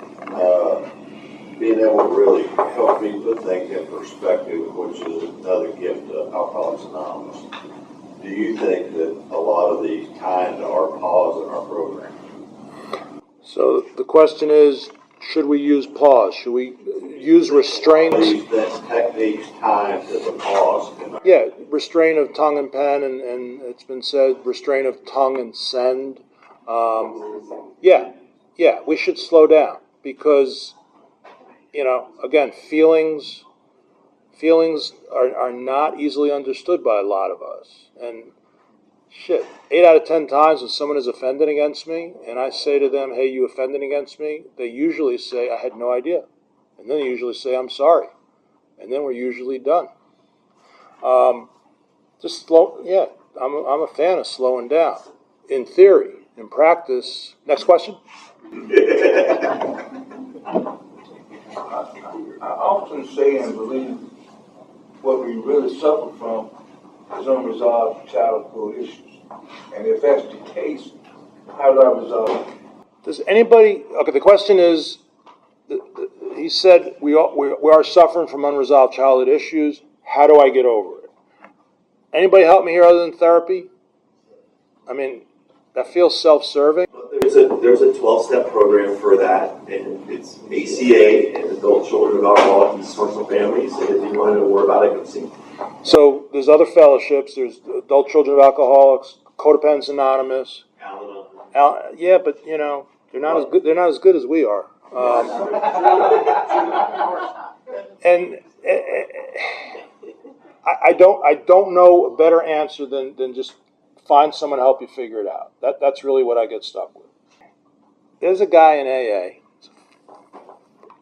being able to really help me put things in perspective, which is another gift of Alcoholics Anonymous. Do you think that a lot of these tie into our pause in our program? So the question is, should we use pause? Should we use restraints? That techniques tie into the pause. Yeah, restraint of tongue and pen, and it's been said, restraint of tongue and send. Yeah, we should slow down because, again, feelings are not easily understood by a lot of us. And shit, 8 out of 10 times when someone is offended against me and I say to them, hey, you offended against me, they usually say, I had no idea. And then they usually say, I'm sorry. And then we're usually done. Just slow, yeah, I'm a fan of slowing down. In theory, in practice. Next question. I often say and believe what we really suffer from is unresolved childhood issues. And if that's the case, how do I resolve it? Does anybody, okay, the question is, he said we are suffering from unresolved childhood issues. How do I get over it? Anybody help me here other than therapy? I mean, that feels self-serving. There's a 12-step program for that, and it's ACA, and Adult Children of Alcoholics and Dysfunctional Families, and if you want to know more about it, go see. So there's other fellowships. There's Adult Children of Alcoholics, Codependents Anonymous. Yeah, but you know they're not as good. They're not as good as we are. And I don't know a better answer than just find someone to help you figure it out. That's really what I get stuck with. There's a guy in AA,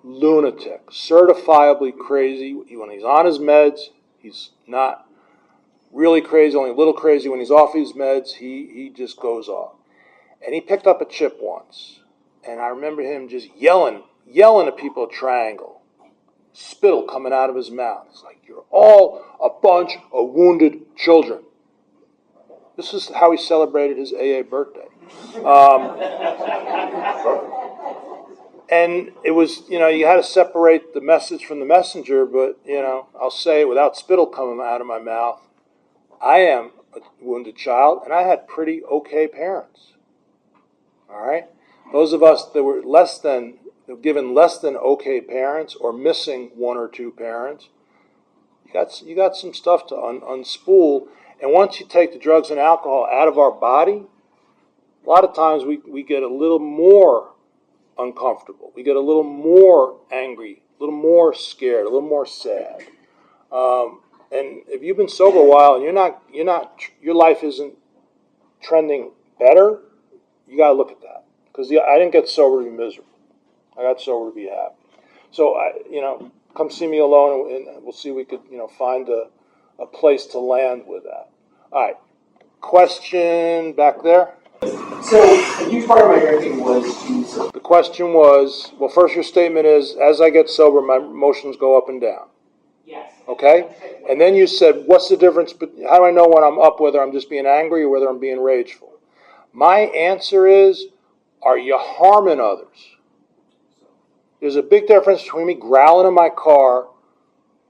lunatic, certifiably crazy. When he's on his meds, he's not really crazy, only a little crazy. When he's off his meds, he just goes off. And he picked up a chip once, and I remember him just yelling at people at Triangle, spittle coming out of his mouth. It's like, you're all a bunch of wounded children. This is how he celebrated his AA birthday. And it was, you know, you had to separate the message from the messenger, but, you know, I'll say it without spittle coming out of my mouth. I am a wounded child, and I had pretty okay parents. All right? Those of us that were given less than okay parents or missing one or two parents, you got some stuff to unspool. And once you take the drugs and alcohol out of our body, a lot of times we get a little more uncomfortable. We get a little more angry, a little more scared, a little more sad. And if you've been sober a while and your life isn't trending better, you got to look at that. Because I didn't get sober to be miserable. I got sober to be happy. So come see me alone, and we'll see if we could, find a place to land with that. All right. Question back there. So a huge part of my drinking was to... The question was, well, first your statement is, as I get sober, my emotions go up and down. Yes. Okay? And then you said, what's the difference? How do I know when I'm up, whether I'm just being angry or whether I'm being rageful? My answer is, are you harming others? There's a big difference between me growling in my car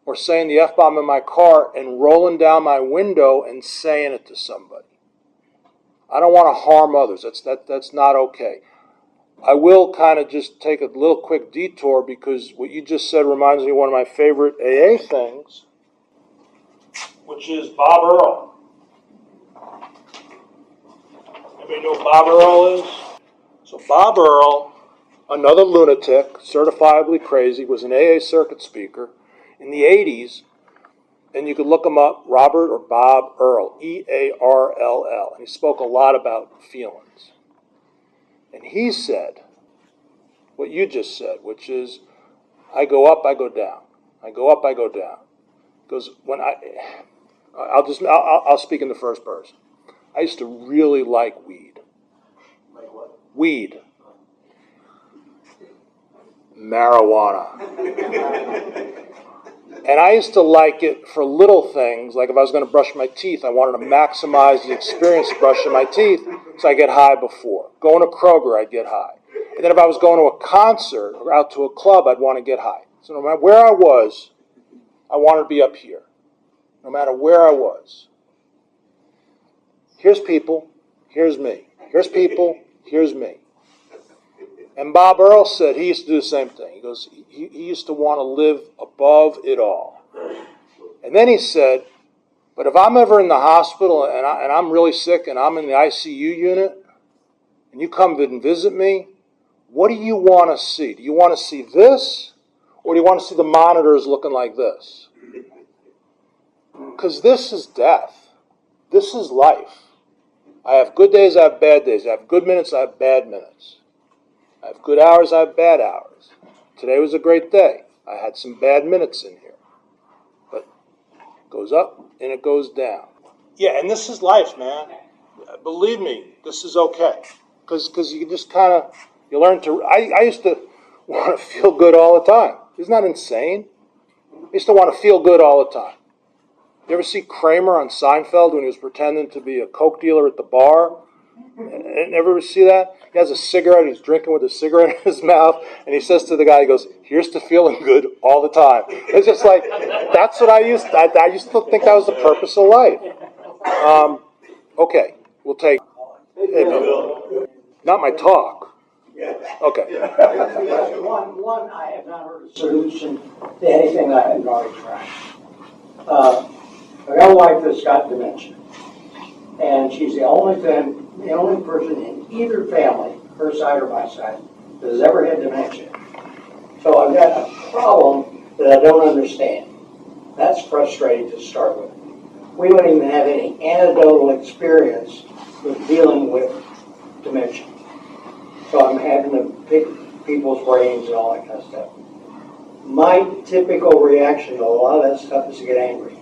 or saying the F-bomb in my car and rolling down my window and saying it to somebody. I don't want to harm others. That's not okay. I will kind of just take a little quick detour because what you just said reminds me of one of my favorite AA things, which is Bob Earl. Anybody know who Bob Earl is? So Bob Earl, another lunatic, certifiably crazy, was an AA circuit speaker in the 80s, and you could look him up, Robert or Bob Earl, E-A-R-L-L, and he spoke a lot about feelings. And he said what you just said, which is, I go up, I go down. I go up, I go down. Because when I'll speak in the first person. I used to really like weed. Like what? Weed. Marijuana. And I used to like it for little things, like if I was going to brush my teeth, I wanted to maximize the experience of brushing my teeth, so I get high before. Going to Kroger, I'd get high. And then if I was going to a concert or out to a club, I'd want to get high. So no matter where I was, I wanted to be up here. No matter where I was. Here's people, here's me. Here's people, here's me. And Bob Earl said he used to do the same thing. He goes, he used to want to live above it all. And then he said, but if I'm ever in the hospital and I'm really sick and I'm in the ICU unit, and you come and visit me, what do you want to see? Do you want to see this? Or do you want to see the monitors looking like this? Because this is death. This is life. I have good days, I have bad days. I have good minutes, I have bad minutes. I have good hours, I have bad hours. Today was a great day. I had some bad minutes in here. But it goes up and it goes down. Yeah, and this is life, man. Believe me, this is okay. Because you just kind of, you learn to, I used to want to feel good all the time. Isn't that insane? I used to want to feel good all the time. You ever see Kramer on Seinfeld when he was pretending to be a coke dealer at the bar? Ever see that? He has a cigarette, he's drinking with a cigarette in his mouth, and he says to the guy, he goes, here's to feeling good all the time. It's just like, that's what I used to think that was the purpose of life. Okay, we'll take, hey, not my talk. Okay. One, I have not heard a solution to anything I had already tried. I got a wife that's got dementia. And she's the only person in either family, her side or my side, that has ever had dementia. So I've got a problem that I don't understand. That's frustrating to start with. We don't even have any anecdotal experience with dealing with dementia. So I'm having to pick people's brains and all that kind of stuff. My typical reaction to a lot of that stuff is to get angry.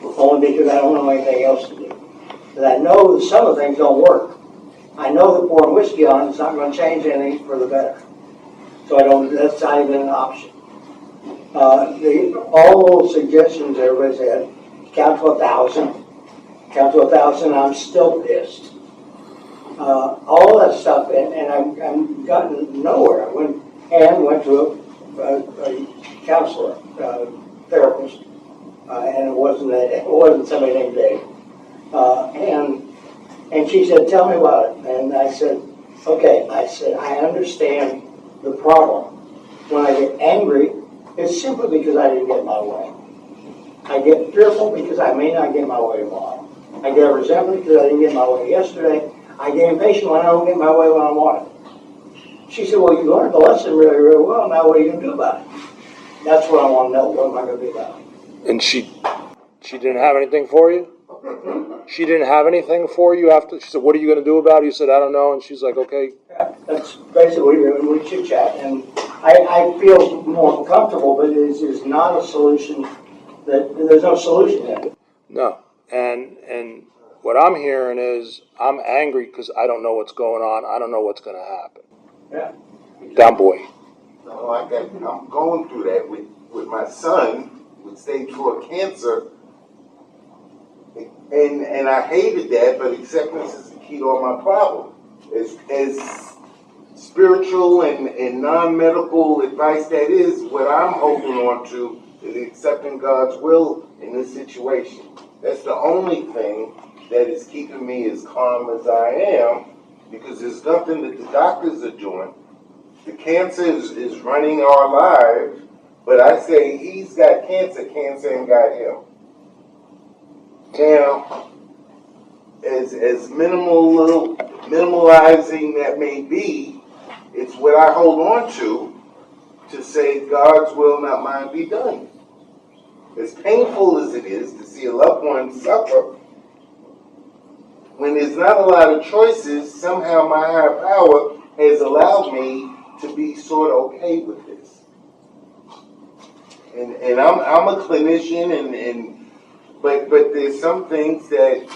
Only because I don't know anything else to do. Because I know that some of the things don't work. I know that pouring whiskey on is not going to change anything for the better. So that's not even an option. All those suggestions everybody said, count to 1,000. Count to 1,000, I'm still pissed. All that stuff, and I've gotten nowhere. I went to a counselor, therapist, and it wasn't somebody named Dave. And she said, tell me about it. And I said, okay. I said, I understand the problem. When I get angry, it's simply because I didn't get my way. I get fearful because I may not get my way tomorrow. I get resentment because I didn't get my way yesterday. I get impatient when I don't get my way when I want it. She said, well, you learned the lesson really, really well. Now what are you going to do about it? That's what I want to know. What am I going to do about it? And she didn't have anything for you? She didn't have anything for you after? She said, what are you going to do about it? You said, I don't know. And she's like, okay. Yeah, that's basically when we chit-chat. And I feel more comfortable, but it is not a solution. There's no solution yet. No. And what I'm hearing is I'm angry because I don't know what's going on. I don't know what's going to happen. Yeah. Down boy. No, I'm going through that with my son with stage 4 cancer. And I hated that, but acceptance is the key to all my problem. As spiritual and non-medical advice that is, what I'm holding on to is accepting God's will in this situation. That's the only thing that is keeping me as calm as I am, because there's nothing that the doctors are doing. The cancer is running our lives, but I say he's got cancer, cancer ain't got him. Now, as minimalizing that may be, it's what I hold on to say God's will, not mine, be done. As painful as it is to see a loved one suffer, when there's not a lot of choices, somehow my higher power has allowed me to be sort of okay with this. And I'm a clinician, but there's some things that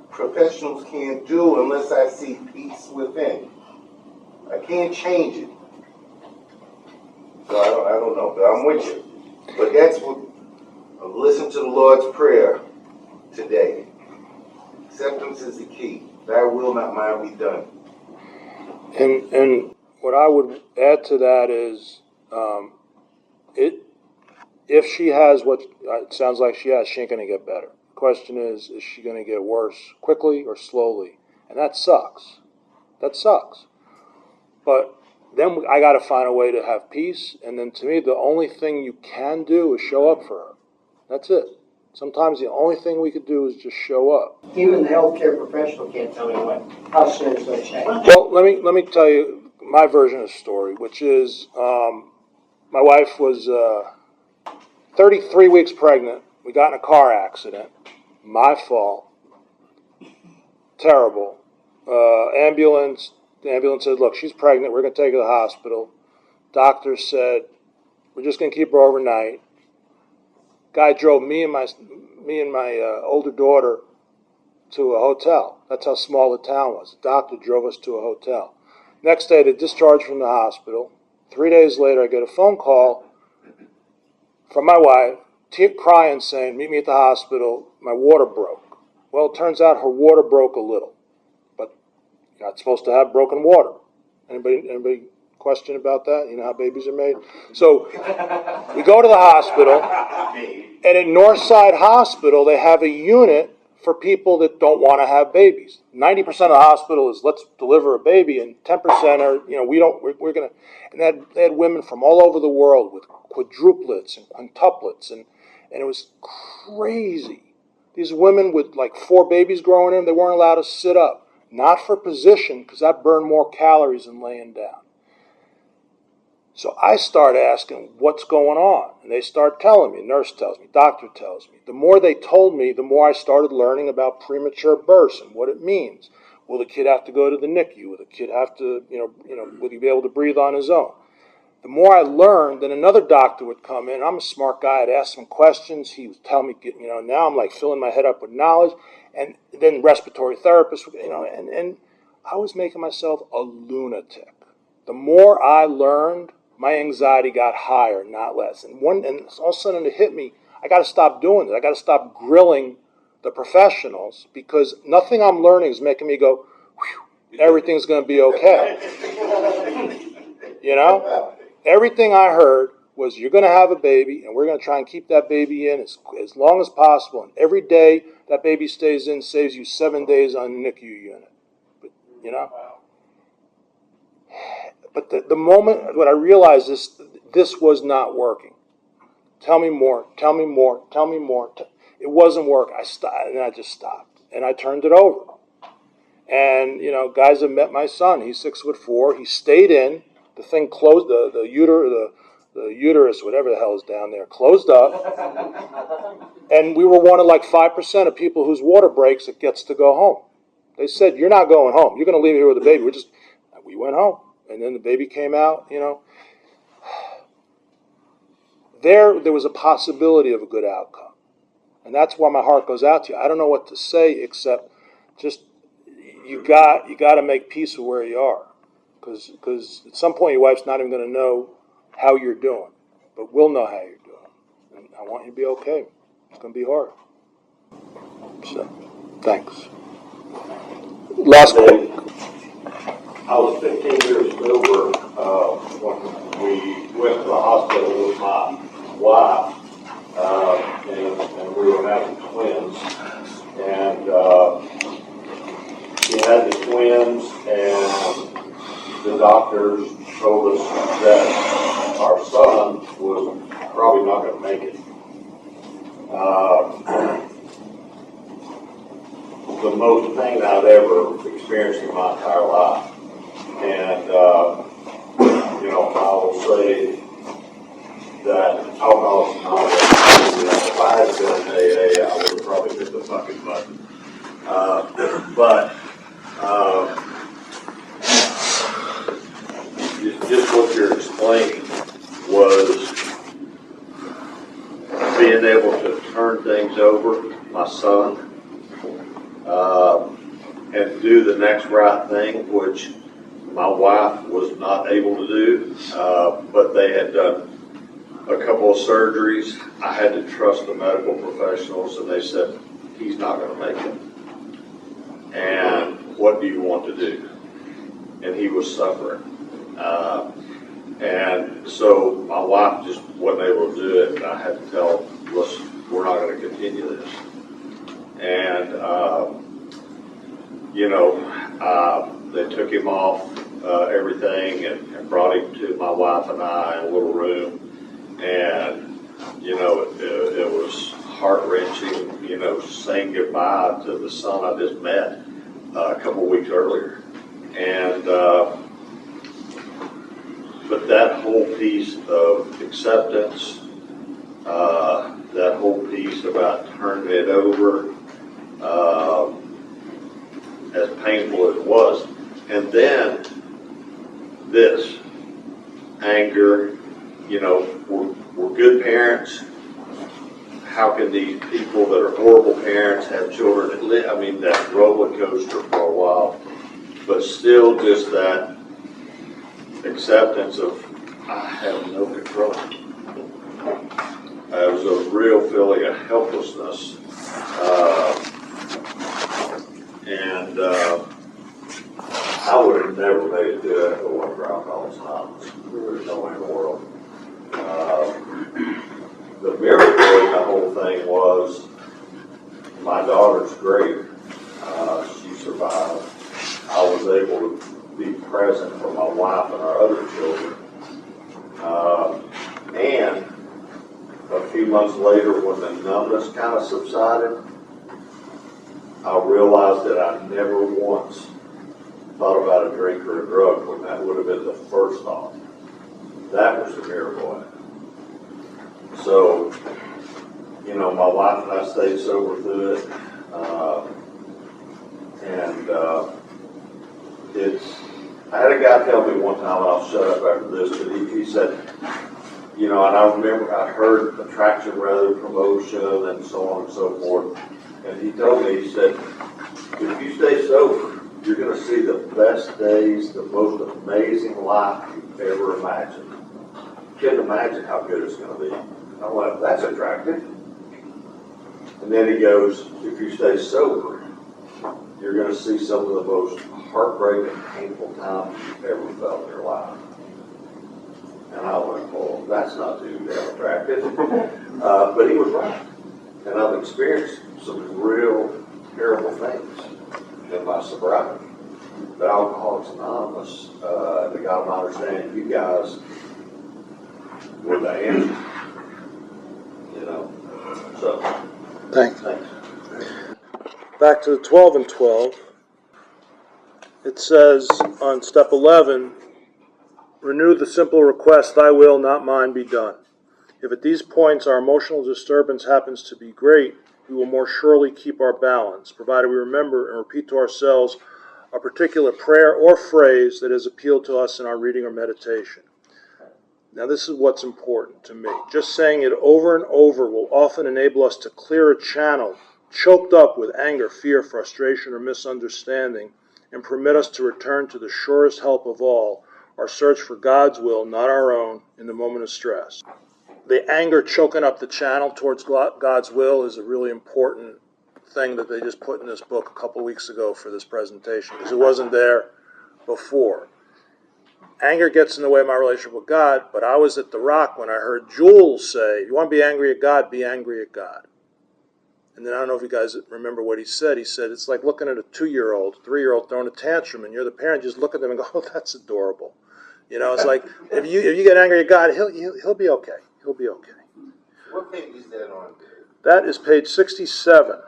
professionals can't do unless I see peace within. I can't change it. So I don't know, but I'm with you. But that's what, listen to the Lord's Prayer today. Acceptance is the key. Thy will, not mine, be done. And what I would add to that is, if she has what it sounds like she has, she ain't going to get better. The question is she going to get worse quickly or slowly? And that sucks. That sucks. But then I got to find a way to have peace. And then to me, the only thing you can do is show up for her. That's it. Sometimes the only thing we could do is just show up. Even the healthcare professional can't tell me how soon it's going to change. Well, let me tell you my version of the story, which is my wife was 33 weeks pregnant. We got in a car accident. My fault. Terrible. The ambulance said, look, she's pregnant. We're going to take her to the hospital. Doctor said, we're just going to keep her overnight. Guy drove me and my older daughter to a hotel. That's how small the town was. The doctor drove us to a hotel. Next day, they discharged from the hospital. 3 days later, I get a phone call from my wife, crying, saying, meet me at the hospital. My water broke. Well, it turns out her water broke a little. But you're not supposed to have broken water. Anybody question about that? You know how babies are made? So we go to the hospital, and at Northside Hospital, they have a unit for people that don't want to have babies. 90% of the hospital is let's deliver a baby, and 10% are, we're going to, and they had women from all over the world with quadruplets and quintuplets, and it was crazy. These women with like 4 babies growing in, they weren't allowed to sit up. Not for position, because that burned more calories than laying down. So I start asking, what's going on? And they start telling me, nurse tells me, doctor tells me. The more they told me, the more I started learning about premature births and what it means. Will the kid have to go to the NICU? Will the kid have to, will he be able to breathe on his own? The more I learned, then another doctor would come in. I'm a smart guy. I'd ask him questions. He would tell me, now I'm like filling my head up with knowledge. And then respiratory therapists, and I was making myself a lunatic. The more I learned, my anxiety got higher, not less. And all of a sudden it hit me, I got to stop doing this. I got to stop grilling the professionals, because nothing I'm learning is making me go, whew, everything's going to be okay. Everything I heard was, you're going to have a baby, and we're going to try and keep that baby in as long as possible. And every day that baby stays in saves you 7 days on the NICU unit. But the moment when I realized this was not working. Tell me more, tell me more, tell me more. It wasn't working. I just stopped, and I turned it over. And, guys have met my son. He's 6'4". He stayed in. The thing closed, the uterus, whatever the hell is down there, closed up. And we were one of like 5% of people whose water breaks that gets to go home. They said, you're not going home. You're going to leave here with the baby. We went home. And then the baby came out, There was a possibility of a good outcome. And that's why my heart goes out to you. I don't know what to say except just you got to make peace with where you are. Because at some point your wife's not even going to know how you're doing. But we'll know how you're doing. And I want you to be okay. It's going to be hard. So, thanks. Last quote. I was 15 years sober when we went to the hospital with my wife, and we were having twins. And she had the twins, and the doctors told us that our son was probably not going to make it. The most pain I've ever experienced in my entire life. And, I will say that Alcoholics Anonymous, if I had been in AA, I would have probably hit the fucking button. Just what you're explaining was being able to turn things over, my son, and do the next right thing, which my wife was not able to do, but they had done a couple of surgeries. I had to trust the medical professionals, and they said, he's not going to make it. And what do you want to do? And he was suffering. And so my wife just wasn't able to do it, and I had to tell them, listen, we're not going to continue this. And, they took him off everything and brought him to my wife and I in a little room. And, it was heart-wrenching, saying goodbye to the son I just met a couple of weeks earlier. And, but that whole piece of acceptance, that whole piece about turning it over, as painful as it was, and then this anger, we're good parents. How can these people that are horrible parents have children that live? I mean, that roller coaster for a while, but still just that acceptance of, I have no control. It was a real feeling of helplessness. And I would have never made it to that if it wasn't for Alcoholics Anonymous. There was no way in the world. The miracle in the whole thing was my daughter's grave. She survived. I was able to be present for my wife and our other children. And a few months later, when the numbness kind of subsided, I realized that I never once thought about a drink or a drug when that would have been the first thought. That was the miracle. So, you know, my wife and I stayed sober through it. I had a guy tell me one time, and I'll shut up after this, but he said, you know, and I remember I heard attraction rather than promotion and so on and so forth. And he told me, he said, if you stay sober, you're going to see the best days, the most amazing life you've ever imagined. You can't imagine how good it's going to be. I went, that's attractive. And then he goes, if you stay sober, you're going to see some of the most heartbreaking, painful times you've ever felt in your life. And I went, well, that's not too damn attractive. But he was right. And I've experienced some real terrible things in my sobriety. But Alcoholics Anonymous, they got my understanding, you guys were the answer. You know, so. Thanks. Thanks. Back to the 12 and 12. It says on step 11, renew the simple request, thy will, not mine, be done. If at these points our emotional disturbance happens to be great, we will more surely keep our balance, provided we remember and repeat to ourselves a particular prayer or phrase that has appealed to us in our reading or meditation. Now this is what's important to me. Just saying it over and over will often enable us to clear a channel choked up with anger, fear, frustration, or misunderstanding, and permit us to return to the surest help of all, our search for God's will, not our own, in the moment of stress. The anger choking up the channel towards God's will is a really important thing that they just put in this book a couple weeks ago for this presentation, because it wasn't there before. Anger gets in the way of my relationship with God, but I was at the Rock when I heard Jules say, if you want to be angry at God, be angry at God. And then I don't know if you guys remember what he said. He said, it's like looking at a 2-year-old, 3-year-old throwing a tantrum, and you're the parent, just look at them and go, oh, that's adorable. You know, it's like, if you get angry at God, he'll be okay. He'll be okay. What page is that on? That is page 67.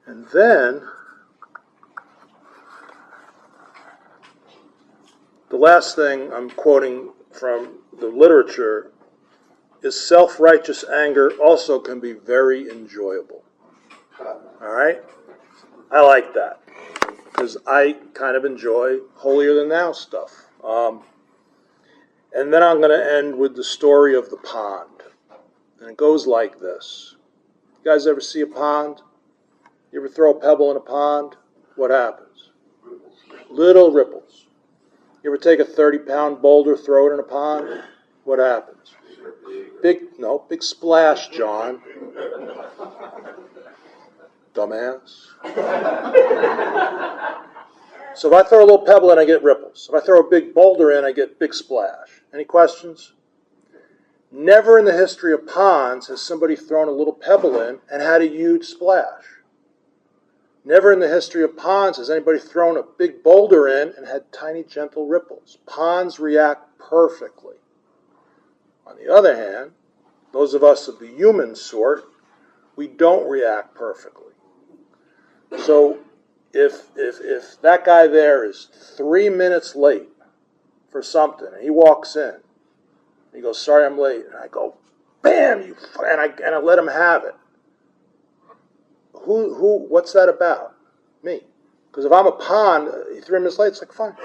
And then, the last thing I'm quoting from the literature is self-righteous anger also can be very enjoyable. All right? I like that because I kind of enjoy holier-than-thou stuff. And then I'm going to end with the story of the pond. And it goes like this. You guys ever see a pond? You ever throw a pebble in a pond? What happens? Little ripples. You ever take a 30-pound boulder, throw it in a pond? What happens? Big splash, John. Dumbass. So if I throw a little pebble in, I get ripples. If I throw a big boulder in, I get big splash. Any questions? Never in the history of ponds has somebody thrown a little pebble in and had a huge splash. Never in the history of ponds has anybody thrown a big boulder in and had tiny, gentle ripples. Ponds react perfectly. On the other hand, those of us of the human sort, we don't react perfectly. So if that guy there is 3 minutes late for something, and he walks in, and he goes, sorry I'm late, and I go, bam, and I let him have it. What's that about? Me. Because if I'm a pond, 3 minutes late, it's like, fine.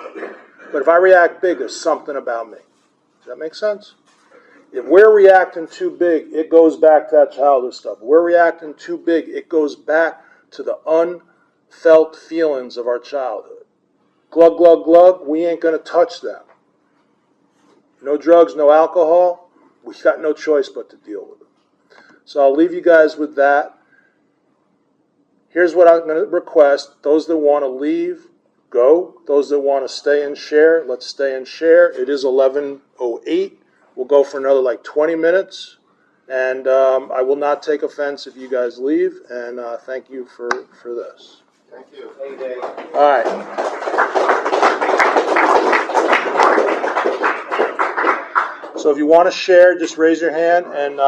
But if I react big, there's something about me. Does that make sense? If we're reacting too big, it goes back to that childish stuff. If we're reacting too big, it goes back to the unfelt feelings of our childhood. Glug, glug, glug, we ain't going to touch them. No drugs, no alcohol, we've got no choice but to deal with them. So I'll leave you guys with that. Here's what I'm going to request. Those that want to leave, go. Those that want to stay and share, let's stay and share. It is 11:08. We'll go for another like 20 minutes. And I will not take offense if you guys leave. And thank you for this. Thank you. Hey, Dave. All right. So if you want to share, just raise your hand. And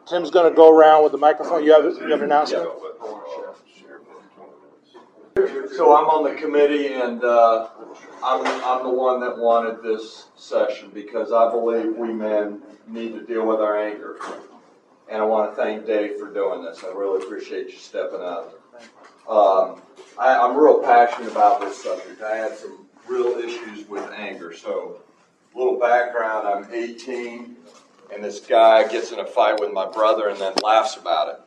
Tim's going to go around with the microphone. You have an announcement? So I'm on the committee, and I'm the one that wanted this session because I believe we men need to deal with our anger. And I want to thank Dave for doing this. I really appreciate you stepping up. I'm real passionate about this subject. I had some real issues with anger. So, a little background, I'm 18, and this guy gets in a fight with my brother and then laughs about it.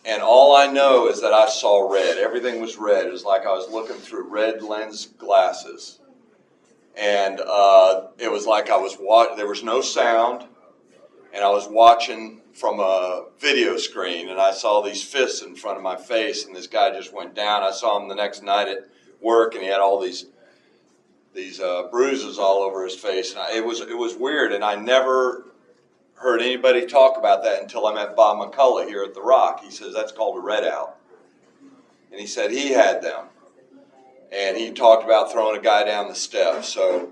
And all I know is that I saw red. Everything was red. It was like I was looking through red lens glasses. And it was like I was there was no sound, and I was watching from a video screen, and I saw these fists in front of my face, and this guy just went down. I saw him the next night at work, and he had all these bruises all over his face. And it was weird, and I never heard anybody talk about that until I met Bob McCullough here at The Rock. He says that's called a red out. And he said he had them. And he talked about throwing a guy down the steps. So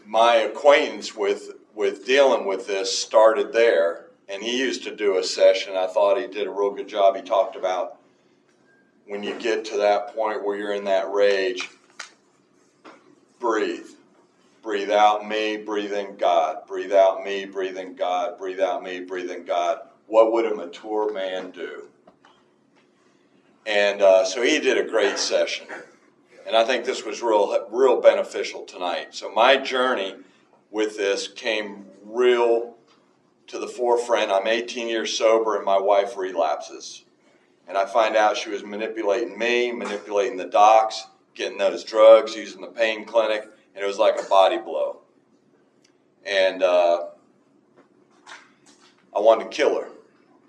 my acquaintance with dealing with this started there. And he used to do a session. I thought he did a real good job. He talked about when you get to that point where you're in that rage, breathe. Breathe out me, breathe in God. Breathe out me, breathe in God. Breathe out me, breathe in God. What would a mature man do? And so he did a great session. And I think this was real beneficial tonight. So my journey with this came real to the forefront. I'm 18 years sober and my wife relapses. And I find out she was manipulating me, manipulating the docs, getting those drugs, using the pain clinic. And it was like a body blow. And I wanted to kill her.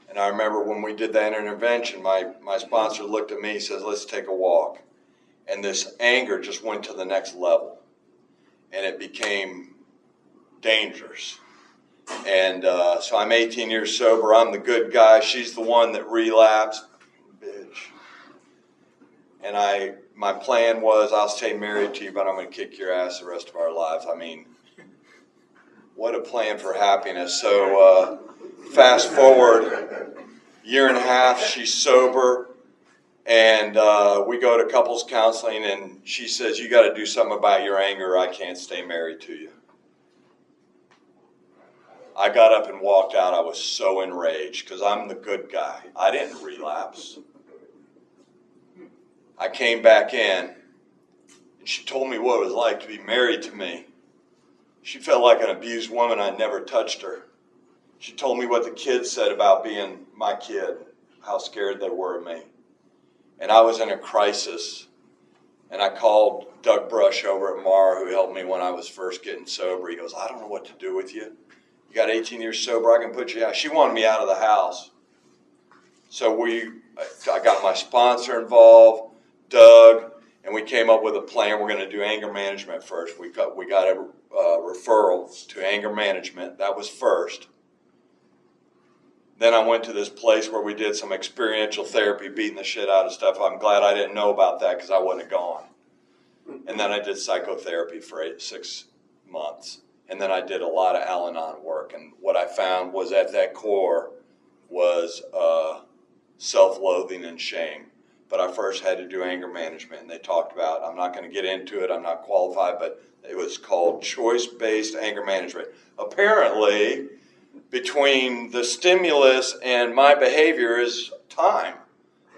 And I remember when we did that intervention, my sponsor looked at me and says, let's take a walk. And this anger just went to the next level. And it became dangerous. And so I'm 18 years sober. I'm the good guy. She's the one that relapsed. Bitch. And my plan was I'll stay married to you, but I'm going to kick your ass the rest of our lives. I mean, what a plan for happiness. So fast forward, year and a half, she's sober, and we go to couples counseling, and she says, you got to do something about your anger or I can't stay married to you. I got up and walked out. I was so enraged because I'm the good guy. I didn't relapse. I came back in, and she told me what it was like to be married to me. She felt like an abused woman. I never touched her. She told me what the kids said about being my kid, how scared they were of me. And I was in a crisis, and I called Doug Brush over at Mar, who helped me when I was first getting sober. He goes, I don't know what to do with you. You got 18 years sober, I can put you out. She wanted me out of the house. So I got my sponsor involved, Doug, and we came up with a plan. We're going to do anger management first. We got a referral to anger management. That was first. Then I went to this place where we did some experiential therapy, beating the shit out of stuff. I'm glad I didn't know about that because I wouldn't have gone. And then I did psychotherapy for 6 months. And then I did a lot of Al-Anon work. And what I found was at that core was self-loathing and shame. But I first had to do anger management. And they talked about, I'm not going to get into it, I'm not qualified, but it was called choice-based anger management. Apparently, between the stimulus and my behavior is time.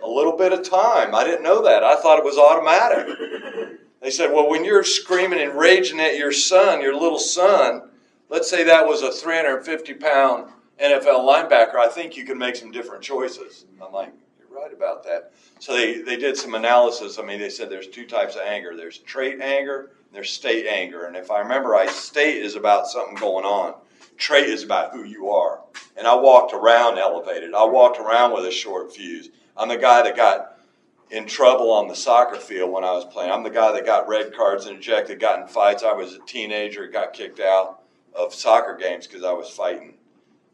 A little bit of time. I didn't know that. I thought it was automatic. They said, well, when you're screaming and raging at your son, your little son, let's say that was a 350-pound NFL linebacker, I think you can make some different choices. I'm like, you're right about that. So they did some analysis. I mean, they said there's 2 types of anger. There's trait anger, and there's state anger. And if I remember right, state is about something going on. Trait is about who you are. And I walked around elevated. I walked around with a short fuse. I'm the guy that got in trouble on the soccer field when I was playing. I'm the guy that got red cards and ejected, got in fights. I was a teenager, got kicked out of soccer games because I was fighting.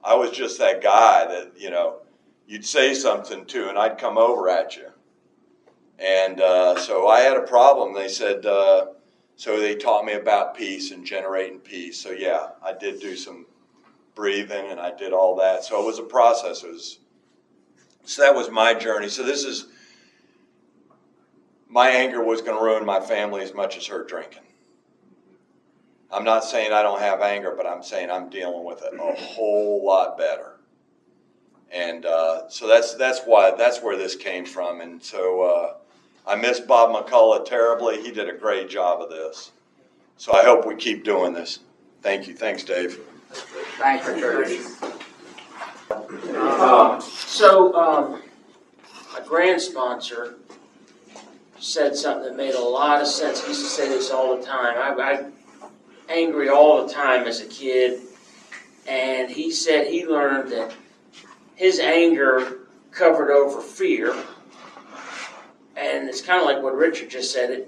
I was just that guy that, you'd say something to and I'd come over at you. And so I had a problem. They said, so they taught me about peace and generating peace. So yeah, I did do some breathing and I did all that. So it was a process. So that was my journey. So this is my anger was going to ruin my family as much as her drinking. I'm not saying I don't have anger, but I'm saying I'm dealing with it a whole lot better. And so that's where this came from. And so I miss Bob McCullough terribly. He did a great job of this. So I hope we keep doing this. Thank you. Thanks, Dave. Thanks, Richard. My grand sponsor said something that made a lot of sense. He used to say this all the time. I angry all the time as a kid, and he said he learned that his anger covered over fear. And it's kind of like what Richard just said.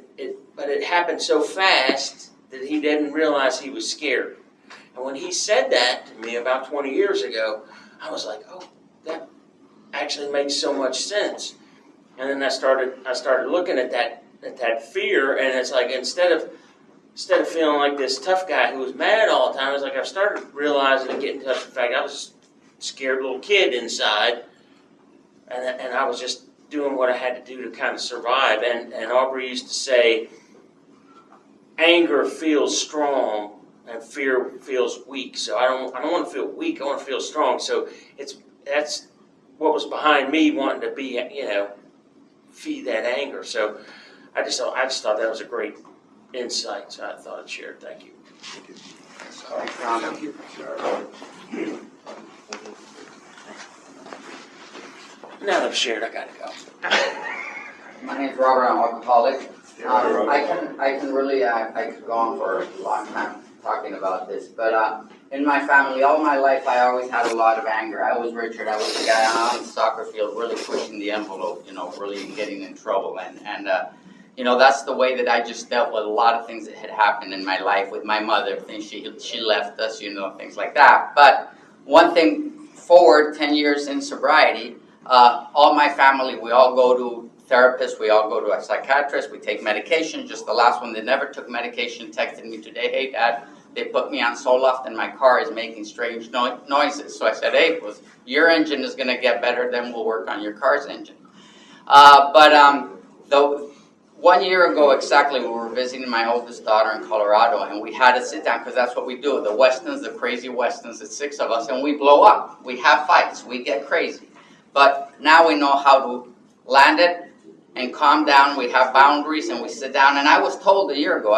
But it happened so fast that he didn't realize he was scared. And when he said that to me about 20 years ago, I was like, oh, that actually makes so much sense. And then I started looking at that fear, and it's like instead of feeling like this tough guy who was mad all the time, it's like I started realizing and getting in touch with the fact I was a scared little kid inside, and I was just doing what I had to do to kind of survive. And Aubrey used to say, anger feels strong and fear feels weak. So I don't want to feel weak. I want to feel strong. So that's what was behind me wanting to be, feed that anger. So I just thought that was a great insight. So I thought I'd share it. Thank you. Thank you. Now that I've shared, I gotta go. My name's Robert. I'm an alcoholic. I could go on for a long time talking about this, but in my family, all my life, I always had a lot of anger. I was Richard. I was the guy on the soccer field, really pushing the envelope, really getting in trouble, and that's the way that I just dealt with a lot of things that had happened in my life with my mother. Things she left us, things like that. But one thing forward, 10 years in sobriety, all my family, we all go to therapists, we all go to a psychiatrist, we take medication. Just the last one that never took medication texted me today, hey Dad, they put me on Zoloft and my car is making strange noises. So I said, hey, your engine is going to get better, then we'll work on your car's engine. But 1 year ago exactly, we were visiting my oldest daughter in Colorado, and we had to sit down because that's what we do. The Westons, the crazy Westons, it's 6 of us, and we blow up. We have fights. We get crazy. But now we know how to land it and calm down. We have boundaries, and we sit down. And I was told a year ago,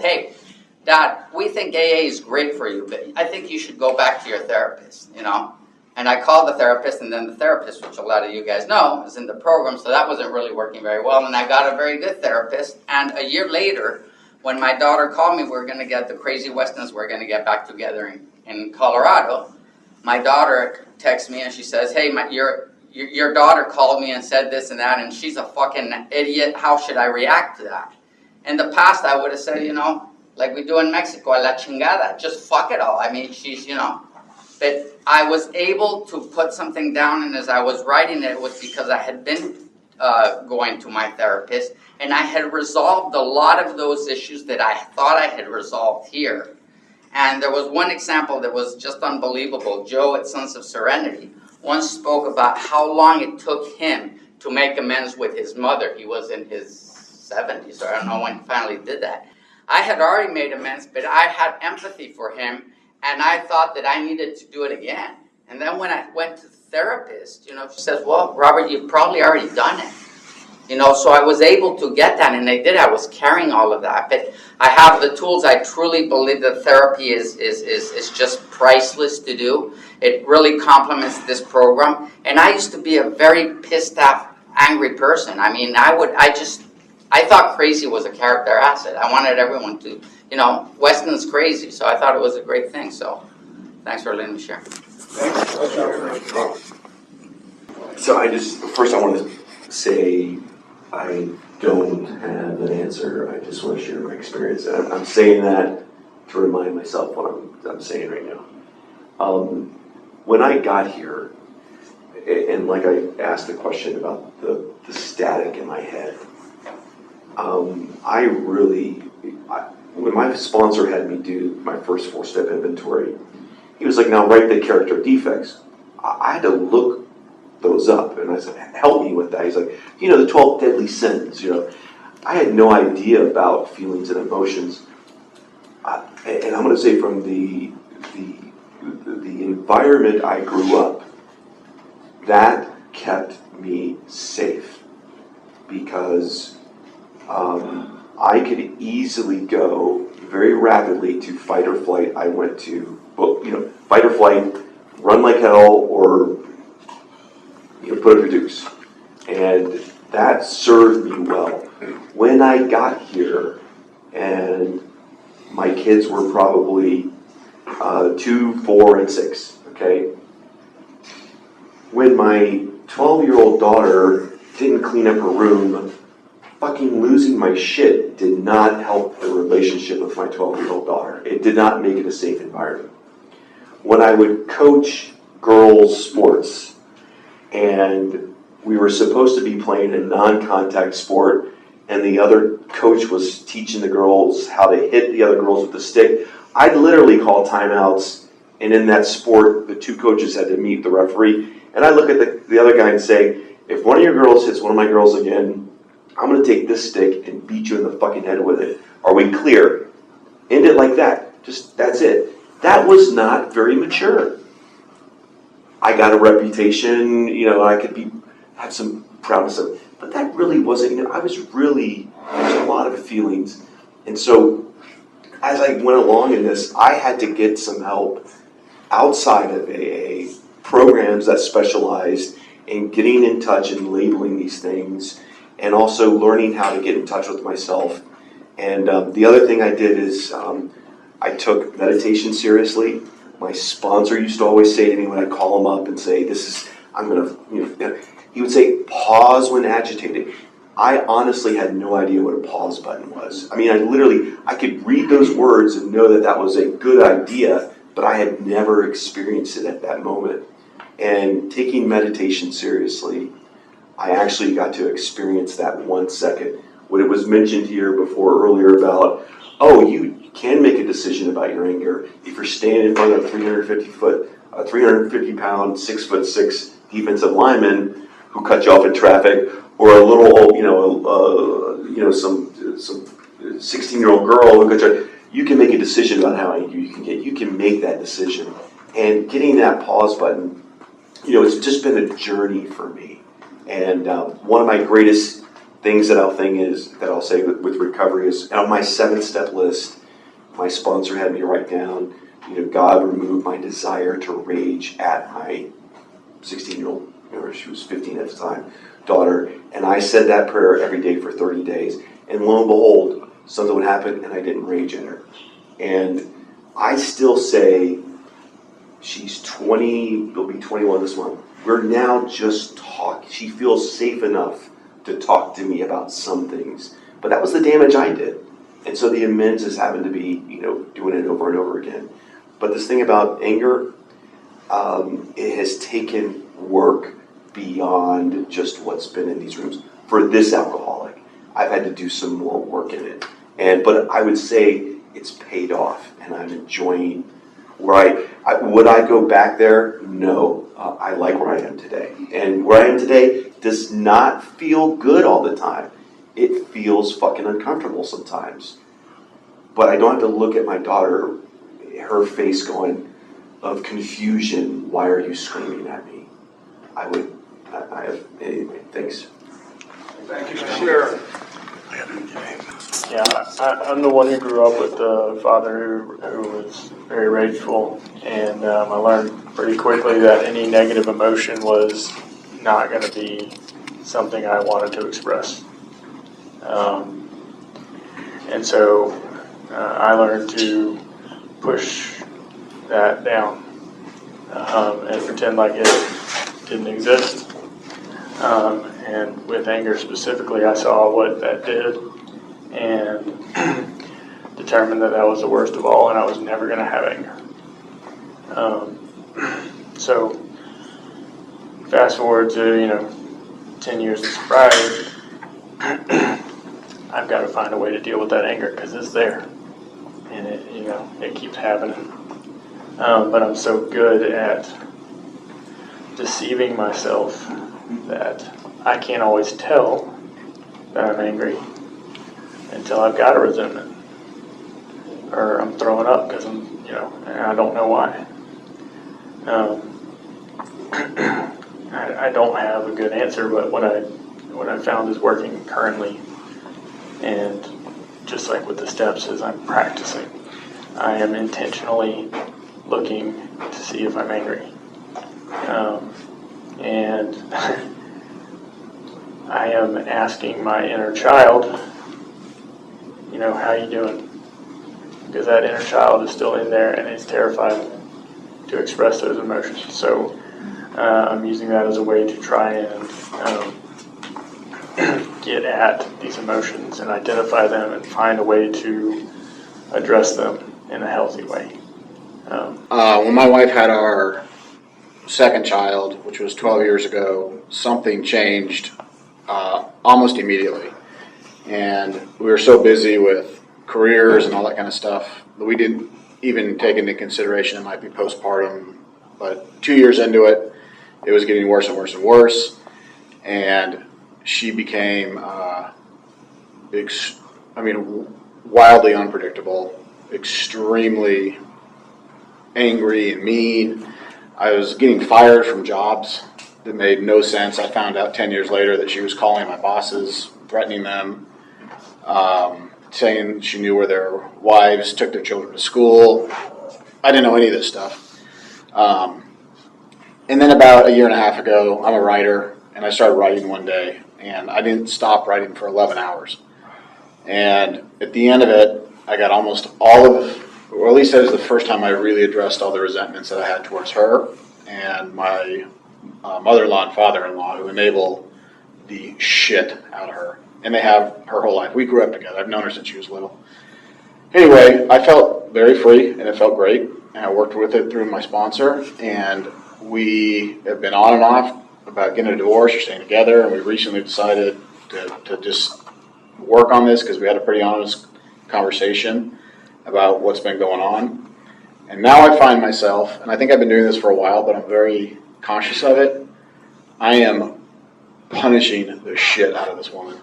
hey, Dad, we think AA is great for you, but I think you should go back to your therapist, And I called the therapist, and then the therapist, which a lot of you guys know, is in the program, so that wasn't really working very well. And I got a very good therapist, and a year later, when my daughter called me, we're going to get the crazy Westons, we're going to get back together in Colorado. My daughter texts me, and she says, hey, your daughter called me and said this and that, and she's a fucking idiot. How should I react to that? In the past, I would have said, like we do in Mexico, a la chingada, just fuck it all. I mean, she's, But I was able to put something down, and as I was writing it was because I had been going to my therapist, and I had resolved a lot of those issues that I thought I had resolved here. And there was one example that was just unbelievable. Joe at Sons of Serenity once spoke about how long it took him to make amends with his mother. He was in his 70s, so I don't know when he finally did that. I had already made amends, but I had empathy for him, and I thought that I needed to do it again. And then when I went to the therapist, she says, well, Robert, you've probably already done it. So I was able to get that, and they did. I was carrying all of that. But I have the tools. I truly believe that therapy is just priceless to do. It really complements this program. And I used to be a very pissed off, angry person. I mean, I thought crazy was a character asset. I wanted everyone to, Weston's crazy, so I thought it was a great thing. So thanks for letting me share. So first I want to say I don't have an answer. I just want to share my experience. I'm saying that to remind myself what I'm saying right now. When I got here, and like I asked the question about the static in my head, when my sponsor had me do my first 4-step inventory, he was like, now write the character defects. I had to look those up, and I said, help me with that. He's like, the 12 deadly sins, I had no idea about feelings and emotions. And I'm going to say from the environment I grew up, that kept me safe, because I could easily go very rapidly to fight or flight. I went to, fight or flight, run like hell, or put up your dukes. And that served me well. When I got here, and my kids were probably 2, 4, and 6, okay? When my 12-year-old daughter didn't clean up her room, fucking losing my shit did not help the relationship with my 12-year-old daughter. It did not make it a safe environment. When I would coach girls' sports, and we were supposed to be playing a non-contact sport, and the other coach was teaching the girls how to hit the other girls with the stick, I'd literally call timeouts, and in that sport, the two coaches had to meet the referee, and I'd look at the other guy and say, if one of your girls hits one of my girls again, I'm going to take this stick and beat you in the fucking head with it. Are we clear? End it like that. Just, that's it. That was not very mature. I got a reputation, I could have some proudness of it. But that really wasn't, I was really, there's a lot of feelings. And so, as I went along in this, I had to get some help outside of AA, programs that specialized in getting in touch and labeling these things, and also learning how to get in touch with myself. And the other thing I did is I took meditation seriously. My sponsor used to always say to me when I call him up and say, he would say, pause when agitated. I honestly had no idea what a pause button was. I mean, I could read those words and know that was a good idea, but I had never experienced it at that moment. And taking meditation seriously, I actually got to experience that 1 second. When it was mentioned here before earlier about, you can make a decision about your anger if you're standing in front of a 350-pound, 6'6" defensive lineman who cut you off in traffic, or a little, some 16-year-old girl who cut you. You can make a decision about how angry you can get. You can make that decision, and getting that pause button, it's just been a journey for me. And one of my greatest things that I'll say with recovery is, on my 7-step list, my sponsor had me write down, God removed my desire to rage at my 16-year-old, she was 15 at the time, daughter. And I said that prayer every day for 30 days. And lo and behold, something would happen and I didn't rage at her. And I still say, she's 20, will be 21 this month. We're now just talking. She feels safe enough to talk to me about some things. But that was the damage I did. And so the amends is having to be, doing it over and over again. But this thing about anger, it has taken work beyond just what's been in these rooms. For this alcoholic, I've had to do some more work in it. But I would say it's paid off, and I'm enjoying where would I go back there? No. I like where I am today. And where I am today does not feel good all the time. It feels fucking uncomfortable sometimes. But I don't have to look at my daughter, her face going of confusion. Why are you screaming at me? Anyway, thanks. Thank you, Sheriff. Yeah, I'm the one who grew up with a father who was very rageful, and I learned pretty quickly that any negative emotion was not going to be something I wanted to express. And so I learned to push that down and pretend like it didn't exist. And with anger specifically, I saw what that did and determined that was the worst of all, and I was never going to have anger. So fast forward to 10 years of sobriety, I've got to find a way to deal with that anger because it's there, and it keeps happening. But I'm so good at deceiving myself that I can't always tell that I'm angry. until I've got a resentment, or I'm throwing up because and I don't know why. I don't have a good answer, but what I found is working currently, and just like with the steps, is I'm practicing. I am intentionally looking to see if I'm angry, and I am asking my inner child, how you doing? Because that inner child is still in there and is terrified to express those emotions. So I'm using that as a way to try and get at these emotions and identify them and find a way to address them in a healthy way. When my wife had our second child, which was 12 years ago, something changed almost immediately. And we were so busy with careers and all that kind of stuff that we didn't even take into consideration it might be postpartum. But 2 years into it, it was getting worse and worse and worse. And she became, wildly unpredictable, extremely angry and mean. I was getting fired from jobs that made no sense. I found out 10 years later that she was calling my bosses, threatening them, saying she knew where their wives took their children to school. I didn't know any of this stuff. And then about a year and a half ago, I'm a writer, and I started writing one day, and I didn't stop writing for 11 hours. And at the end of it, I got almost all of, or at least that was the first time I really addressed all the resentments that I had towards her and my mother-in-law and father-in-law, who enable the shit out of her. And they have her whole life. We grew up together. I've known her since she was little. Anyway, I felt very free, and it felt great. And I worked with it through my sponsor, and we have been on and off about getting a divorce or staying together, and we recently decided to just work on this because we had a pretty honest conversation about what's been going on. And now I find myself, and I think I've been doing this for a while, but I'm very conscious of it, I am punishing the shit out of this woman.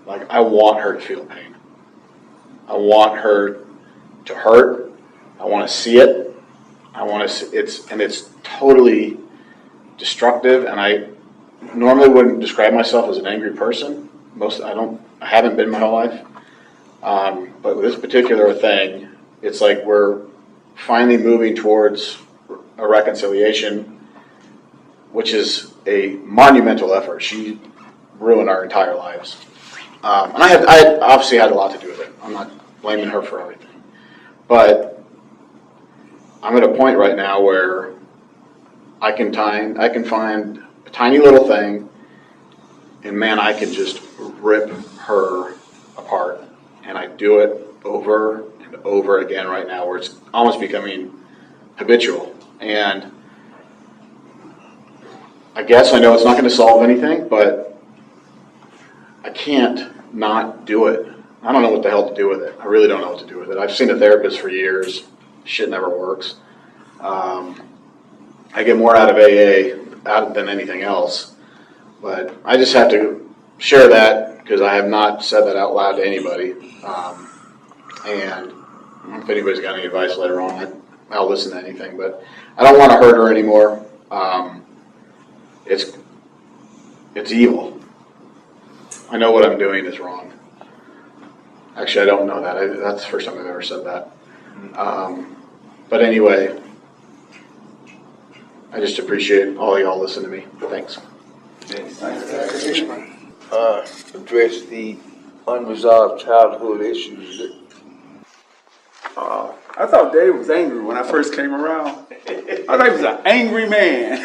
Like, I want her to feel pain. I want her to hurt. I want to see it. I want to see it's totally destructive, and I normally wouldn't describe myself as an angry person. I haven't been my whole life. But with this particular thing, it's like we're finally moving towards a reconciliation, which is a monumental effort. She ruined our entire lives. And I obviously had a lot to do with it. I'm not blaming her for everything. But I'm at a point right now where I can find a tiny little thing, and man, I can just rip her apart. And I do it over and over again right now, where it's almost becoming habitual. And I guess I know it's not going to solve anything, but I can't not do it. I don't know what the hell to do with it. I really don't know what to do with it. I've seen a therapist for years. Shit never works. I get more out of AA than anything else. But I just have to share that because I have not said that out loud to anybody. And if anybody's got any advice later on, I'll listen to anything. But I don't want to hurt her anymore. It's evil. I know what I'm doing is wrong. Actually, I don't know that. That's the first time I've ever said that. But anyway, I just appreciate all y'all listening to me. Thanks. Address the unresolved childhood issues. I thought Dave was angry when I first came around. I thought he was an angry man.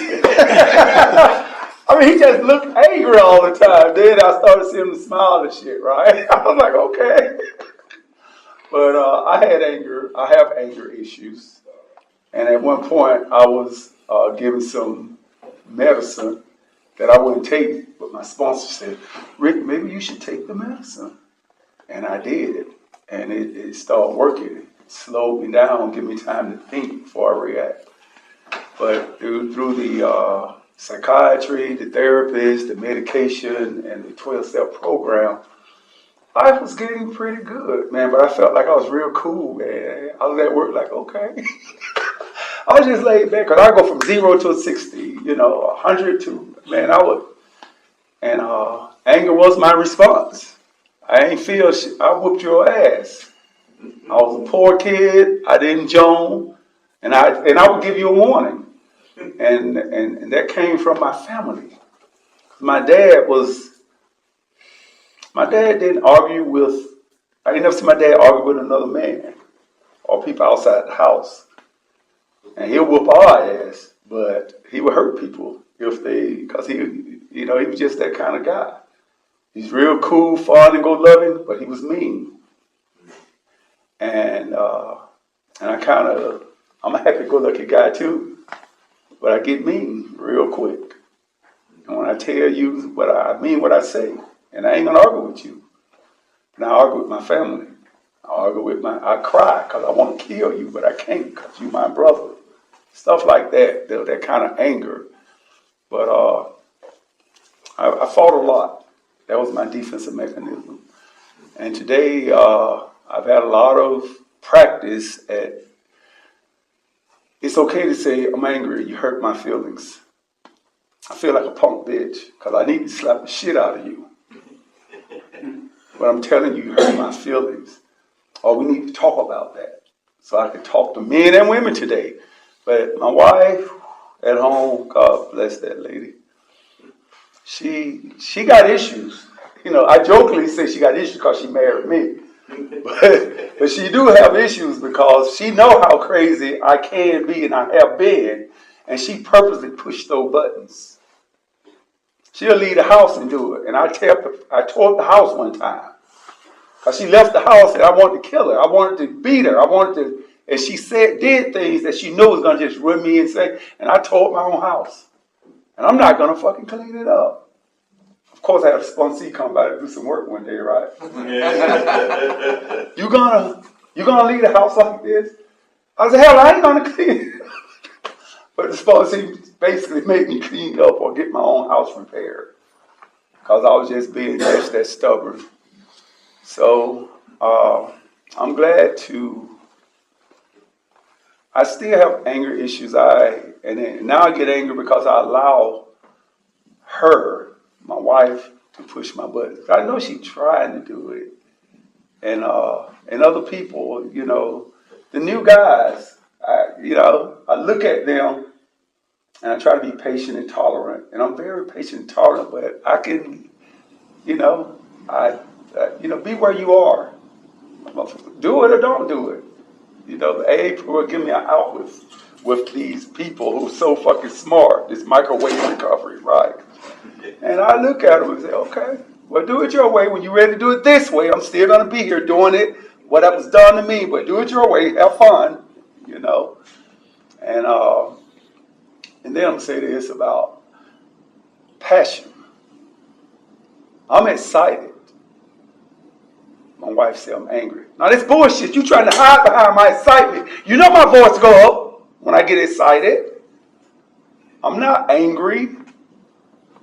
I mean, he just looked angry all the time. Then I started seeing him smile and shit, right? I was like, okay. But I have anger issues. And at one point, I was given some medicine that I wouldn't take, but my sponsor said, Rick, maybe you should take the medicine. And I did. And it started working. It slowed me down, give me time to think before I react. But through the psychiatry, the therapist, the medication, and the 12-step program, life was getting pretty good, man, but I felt like I was real cool, man. I was at work like, okay. I was just laid back, because I go from 0 to 60, 100 to, man, I would, and anger was my response. I ain't feel shit. I whooped your ass. I was a poor kid. I didn't joan, and I would give you a warning, and that came from my family. My dad didn't argue with. I didn't never see my dad argue with another man or people outside the house, and he'll whoop our ass, but he would hurt people because he was just that kind of guy. He's real cool, fun, and go-loving, but he was mean. And I'm a happy-go-lucky guy too, but I get mean real quick. And when I tell you what I mean, what I say, and I ain't gonna argue with you. And I argue with my family. I cry because I want to kill you, but I can't because you my brother. Stuff like that, that kind of anger. But I fought a lot. That was my defensive mechanism. And today, I've had a lot of practice at, it's okay to say, I'm angry, you hurt my feelings. I feel like a punk bitch because I need to slap the shit out of you. But I'm telling you, you hurt my feelings. Or we need to talk about that. So I can talk to men and women today. But my wife at home, God bless that lady, she got issues. I jokingly say she got issues because she married me. But she do have issues because she know how crazy I can be and I have been. And she purposely pushed those buttons. She'll leave the house and do it. And I tore up the house one time. Because she left the house and I wanted to kill her. I wanted to beat her. And she did things that she knew was going to just run me insane. And I tore up my own house. And I'm not going to fucking clean it up. Of course, I had a sponsee come by to do some work one day, right? You gonna leave the house like this? I said, hell, I ain't gonna clean it up. But the sponsee basically made me clean up or get my own house repaired. Because I was just being just that stubborn. So, I'm glad I still have anger issues. Now I get angry because I allow her, my wife, to push my buttons. I know she's trying to do it. And other people, the new guys, I look at them and I try to be patient and tolerant. And I'm very patient and tolerant, but I can, be where you are. Do it or don't do it. The AA will give me an out with these people who are so fucking smart, this microwave recovery, right? And I look at them and say, okay, well, do it your way. When you're ready to do it this way, I'm still going to be here doing it, what was done to me, but do it your way, have fun, And then I'm going to say this about passion. I'm excited. My wife said I'm angry. Now, this bullshit. You trying to hide behind my excitement. You know my voice go up when I get excited. I'm not angry.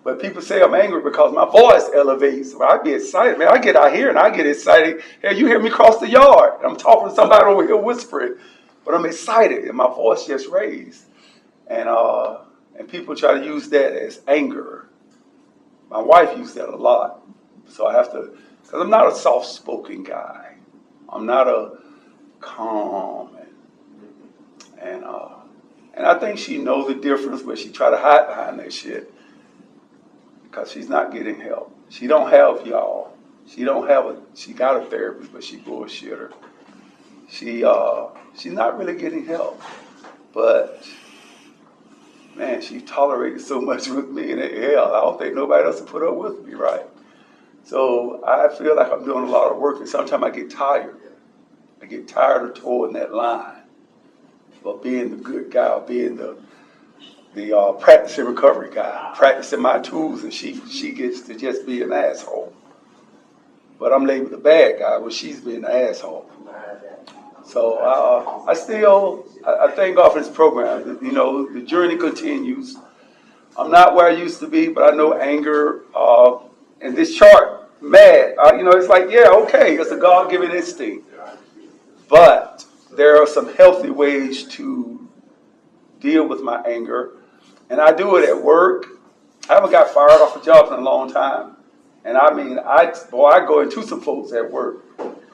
But people say I'm angry because my voice elevates. Well, I be excited, man. I get out here and I get excited. Hey, you hear me cross the yard. I'm talking to somebody over here whispering. But I'm excited and my voice just raised. And people try to use that as anger. My wife used that a lot. So I have to, because I'm not a soft-spoken guy. I'm not a calm. And I think she knows the difference, but she try to hide behind that shit. Because she's not getting help. She don't have y'all. She got a therapist, but she bullshit her. She's not really getting help. But, man, she tolerated so much with me, and hell, I don't think nobody else will put up with me, right? So I feel like I'm doing a lot of work, and sometimes I get tired. I get tired of towing that line. Of being the good guy, being the practicing recovery guy, practicing my tools, and she gets to just be an asshole. But I'm labeled the bad guy when she's being an asshole. So I thank God for this program. The journey continues. I'm not where I used to be, but I know anger. And this chart mad. It's like, yeah, okay, it's a God-given instinct. But there are some healthy ways to deal with my anger. And I do it at work. I haven't got fired off a job in a long time. And I mean, I go into some folks at work.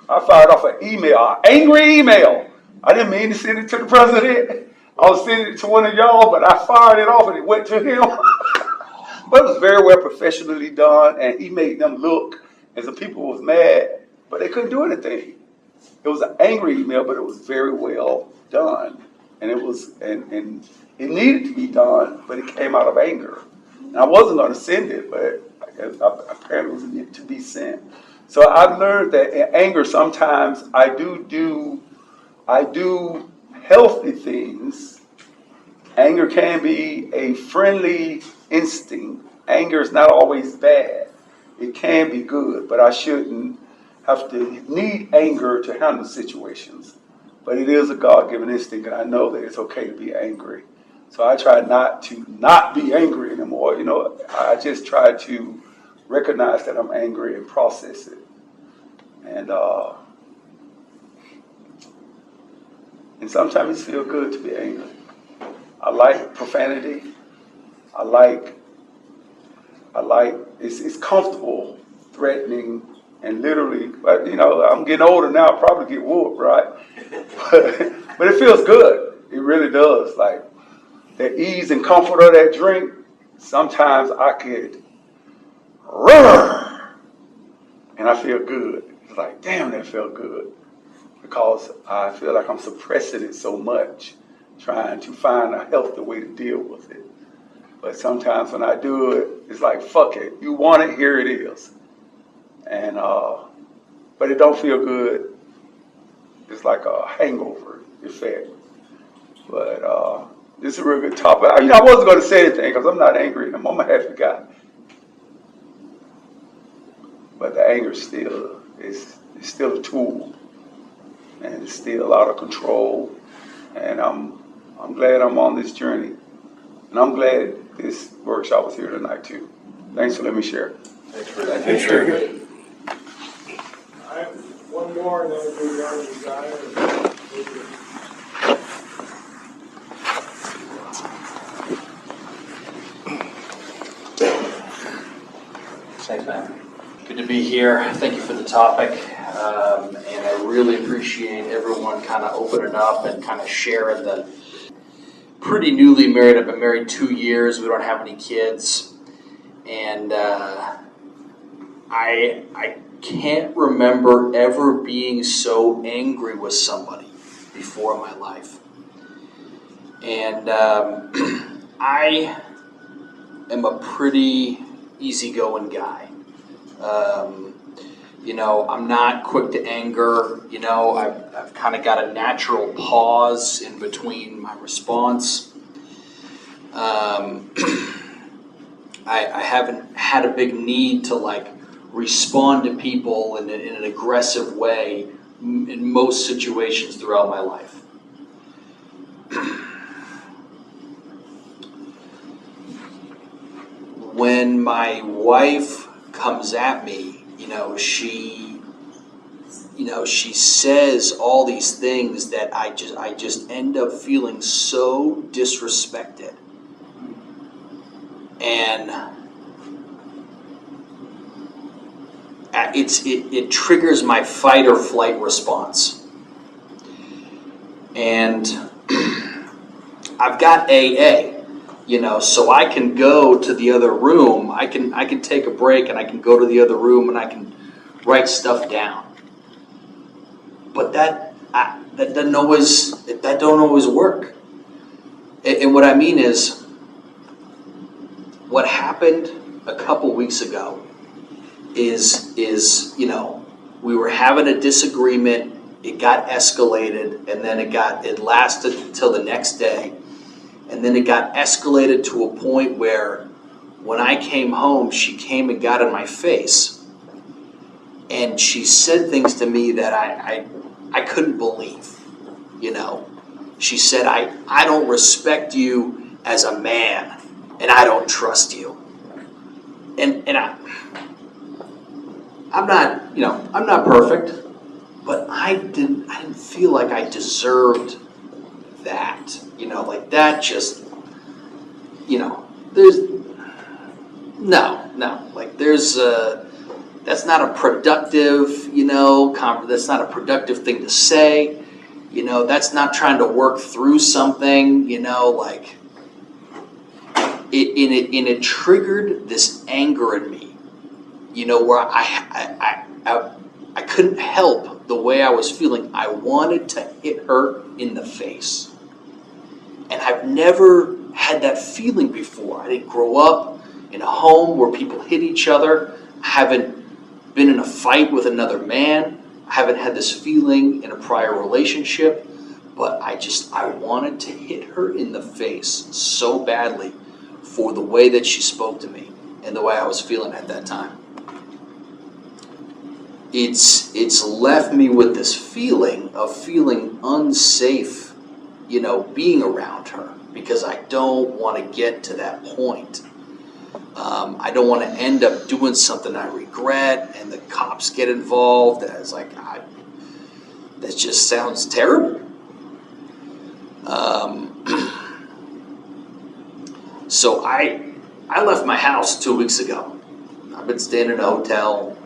I fired off an email, an angry email. I didn't mean to send it to the president. I was sending it to one of y'all, but I fired it off and it went to him. But it was very well professionally done, and he made them look as if people was mad, but they couldn't do anything. It was an angry email, but it was very well done. And it was, and it needed to be done, but it came out of anger. And I wasn't going to send it, but apparently it was meant to be sent. So I've learned that in anger, sometimes I do healthy things. Anger can be a friendly instinct. Anger is not always bad. It can be good, but I shouldn't have to need anger to handle situations. But it is a God-given instinct, and I know that it's okay to be angry. So I try not to not be angry anymore. I just try to recognize that I'm angry and process it. And sometimes it feels good to be angry. I like profanity. I like it's comfortable threatening and literally, but I'm getting older now, I'll probably get whooped, right? But it feels good. It really does. Like the ease and comfort of that drink, sometimes I could roar and I feel good. It's like, damn, that felt good. Because I feel like I'm suppressing it so much, trying to find a healthy way to deal with it. But sometimes when I do it, it's like, fuck it. You want it, here it is. And but it don't feel good. It's like a hangover effect. But this is a real good topic. I wasn't going to say anything because I'm not angry anymore. I'm a happy guy. But the anger still is still a tool, and it's still out of control. And I'm glad I'm on this journey, and I'm glad this workshop was here tonight too. Thanks for letting me share. Thanks for that. Thanks for good. I have one more, and then we'll go down to the guy. Thanks, man. Good to be here. Thank you for the topic. And I really appreciate everyone kind of opening up and kind of sharing the pretty newly married. I've been married 2 years. We don't have any kids. And I can't remember ever being so angry with somebody before in my life. And I am a pretty easygoing guy. I'm not quick to anger. I've kind of got a natural pause in between my response. I haven't had a big need to respond to people in an aggressive way in most situations throughout my life. When my wife comes at me, she says all these things that I just end up feeling so disrespected. And it triggers my fight or flight response. And I've got AA. So I can go to the other room. I can take a break and I can go to the other room and I can write stuff down. But that don't always work. And what I mean is, what happened a couple weeks ago is we were having a disagreement. It got escalated, and then it lasted until the next day. And then it got escalated to a point where when I came home, she came and got in my face. And she said things to me that I couldn't believe. She said, I don't respect you as a man, and I don't trust you. And I'm not perfect, but I didn't feel like I deserved that. Like that just, there's, no, like there's, that's not a productive, that's not a productive thing to say. That's not trying to work through something, like it triggered this anger in me, where I couldn't help the way I was feeling. I wanted to hit her in the face. And I've never had that feeling before. I didn't grow up in a home where people hit each other. I haven't been in a fight with another man. I haven't had this feeling in a prior relationship. But I wanted to hit her in the face so badly for the way that she spoke to me and the way I was feeling at that time. It's left me with this feeling of feeling unsafe, being around her, because I don't want to get to that point. I don't want to end up doing something I regret and the cops get involved. And it's like, that just sounds terrible. So I left my house 2 weeks ago. I've been staying in a hotel,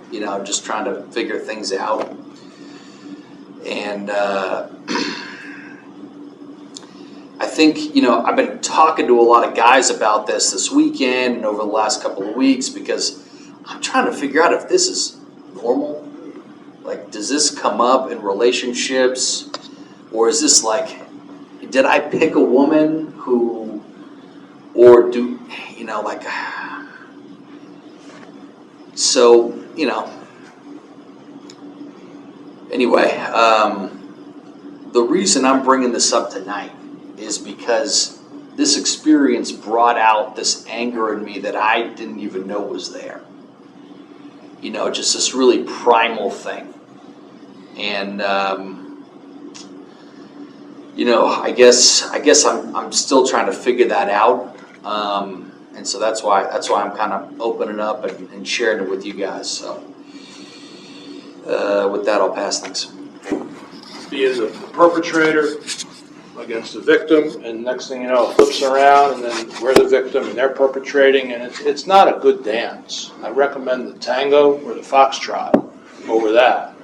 just trying to figure things out. And I think, I've been talking to a lot of guys about this weekend and over the last couple of weeks, because I'm trying to figure out if this is normal. Like, does this come up in relationships? Or is this like, did I pick a woman who, or do, so, anyway, the reason I'm bringing this up tonight is because this experience brought out this anger in me that I didn't even know was there. Just this really primal thing. And, I guess I'm still trying to figure that out. And so that's why I'm kind of opening up and sharing it with you guys. So with that, I'll pass things. Being the perpetrator against the victim, and next thing you know, it flips around, and then we're the victim, and they're perpetrating, and it's not a good dance. I recommend the tango or the foxtrot over that.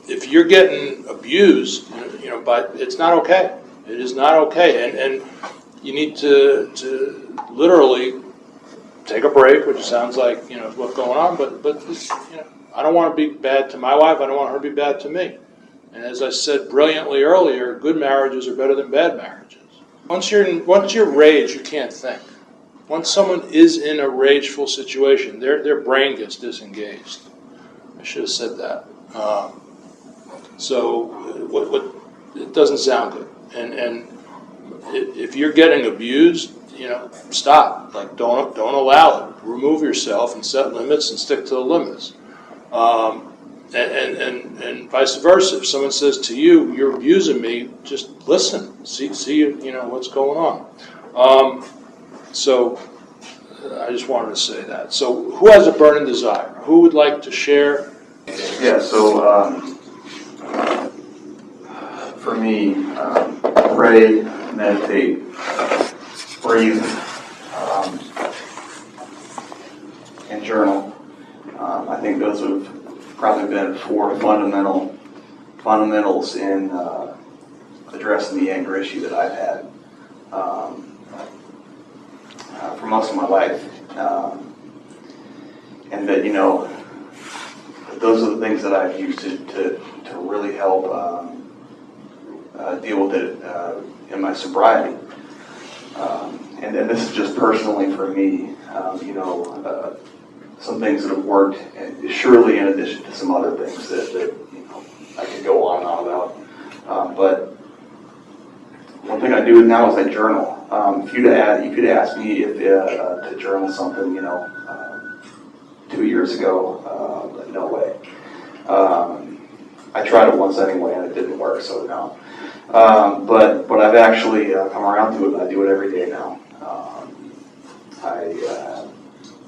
If you're getting abused, but it's not okay. It is not okay, and you need to literally take a break, which sounds like is what's going on. But this, I don't want to be bad to my wife. I don't want her to be bad to me. And as I said brilliantly earlier, good marriages are better than bad marriages. Once you're raged, you can't think. Once someone is in a rageful situation, their brain gets disengaged. I should have said that. So it doesn't sound good. And if you're getting abused, stop. Like don't allow it. Remove yourself and set limits and stick to the limits. And vice versa. If someone says to you, "You're abusing me," just listen. See what's going on. So I just wanted to say that. So who has a burning desire? Who would like to share? Yeah. So for me, pray, meditate, breathe, and journal. I think those have probably been 4 fundamentals in addressing the anger issue that I've had for most of my life. And that, those are the things that I've used to really help deal with it in my sobriety. And this is just personally for me, some things that have worked, surely in addition to some other things that I could go on and on about. But one thing I do now is I journal. If you'd asked me to journal something, 2 years ago, no way. I tried it once anyway, and it didn't work, so no. But I've actually come around to it, and I do it every day now.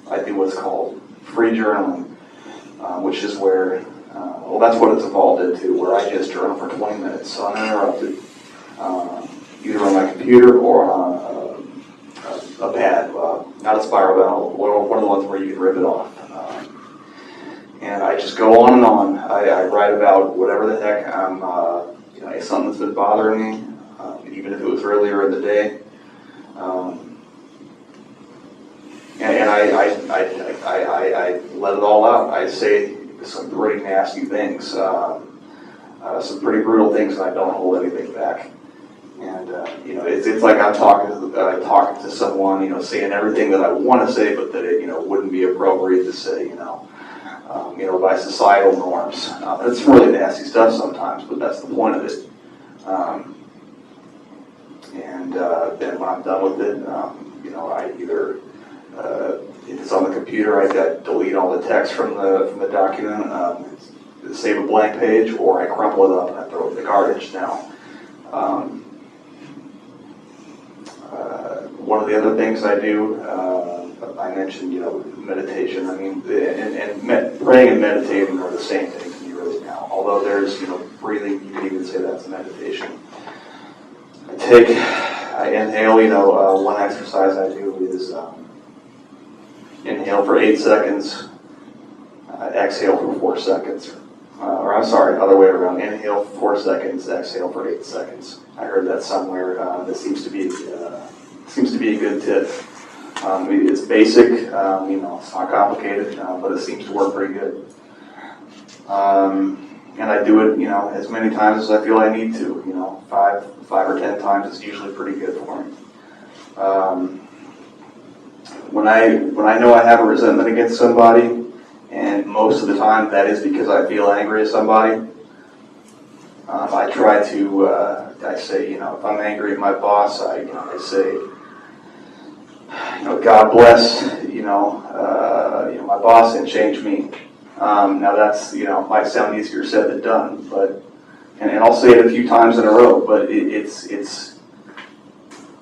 I do what's called free journaling. which is where, well, that's what it's evolved into, where I just journal for 20 minutes uninterrupted, either on my computer or on a pad, not a spiral bound, one of the ones where you can rip it off. And I just go on and on. I write about whatever the heck something that's been bothering me, even if it was earlier in the day. And I let it all out. I say some pretty nasty things, some pretty brutal things, and I don't hold anything back. And it's like I'm talking to someone, saying everything that I want to say, but that it wouldn't be appropriate to say, by societal norms. It's really nasty stuff sometimes, but that's the point of it. Then when I'm done with it, I either if it's on the computer, I delete all the text from the document, save a blank page, or I crumple it up and I throw it in the garbage. Now, one of the other things I do, I mentioned, meditation. I mean, praying and meditating are the same thing to me really now. Although there's, breathing, you could even say that's a meditation. I inhale, one exercise I do is inhale for 8 seconds, exhale for 4 seconds. Or I'm sorry, other way around. Inhale for 4 seconds, exhale for 8 seconds. I heard that somewhere. That seems to be a good tip. It's basic, it's not complicated, but it seems to work pretty good. And I do it, as many times as I feel I need to. 5 or 10 times is usually pretty good for me. When I know I have a resentment against somebody, and most of the time that is because I feel angry at somebody, I try to, I say, if I'm angry at my boss, I say, God bless, my boss and change me. Now that's, might sound easier said than done, but, and I'll say it a few times in a row, but it's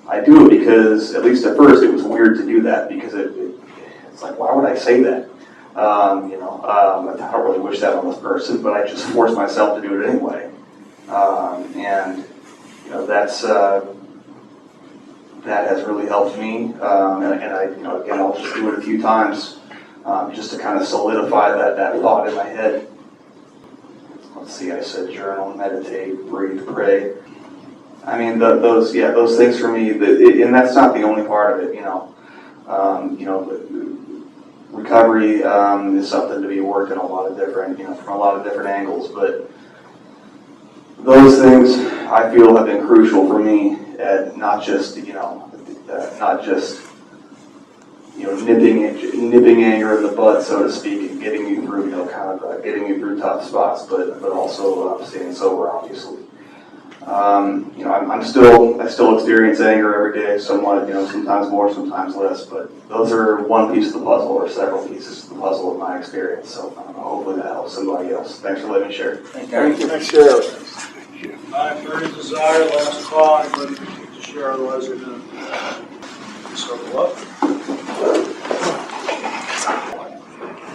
I do it because, at least at first, it was weird to do that, because it's like, why would I say that? I don't really wish that on this person, but I just force myself to do it anyway. That's, that has really helped me, and I, again, I'll just do it a few times, just to kind of solidify that thought in my head. Let's see, I said journal, meditate, breathe, pray. I mean, those things for me, and that's not the only part of it, recovery is something to be worked in a lot of different, from a lot of different angles, but those things I feel have been crucial for me at not just nipping anger in the bud, so to speak, and getting you through, getting you through tough spots, but also staying sober, obviously. I still experience anger every day, somewhat, sometimes more, sometimes less, but those are one piece of the puzzle, or several pieces of the puzzle of my experience, so hopefully that helps somebody else. Thanks for letting me share. Thank you. Thanks, Sheriff. If there is desire, last call, anybody to share, otherwise we're going to circle up.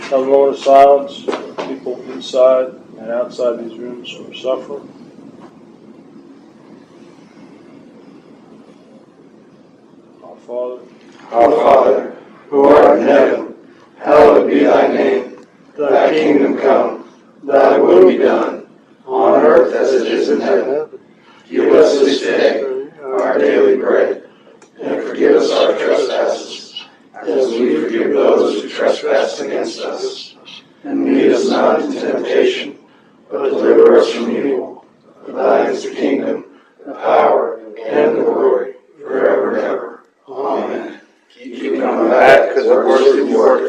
Have a moment of silence for people inside and outside these rooms who are suffering. Our Father, who art in heaven, hallowed be thy name. Thy kingdom come, thy will be done, on earth as it is in heaven. Give us this day our daily bread, and forgive us our trespasses, as we forgive those who trespass against us. And lead us not into temptation, but deliver us from evil. For thine is the kingdom, the power, and the glory, forever and ever. Amen. Keep coming back, because we're worthy of your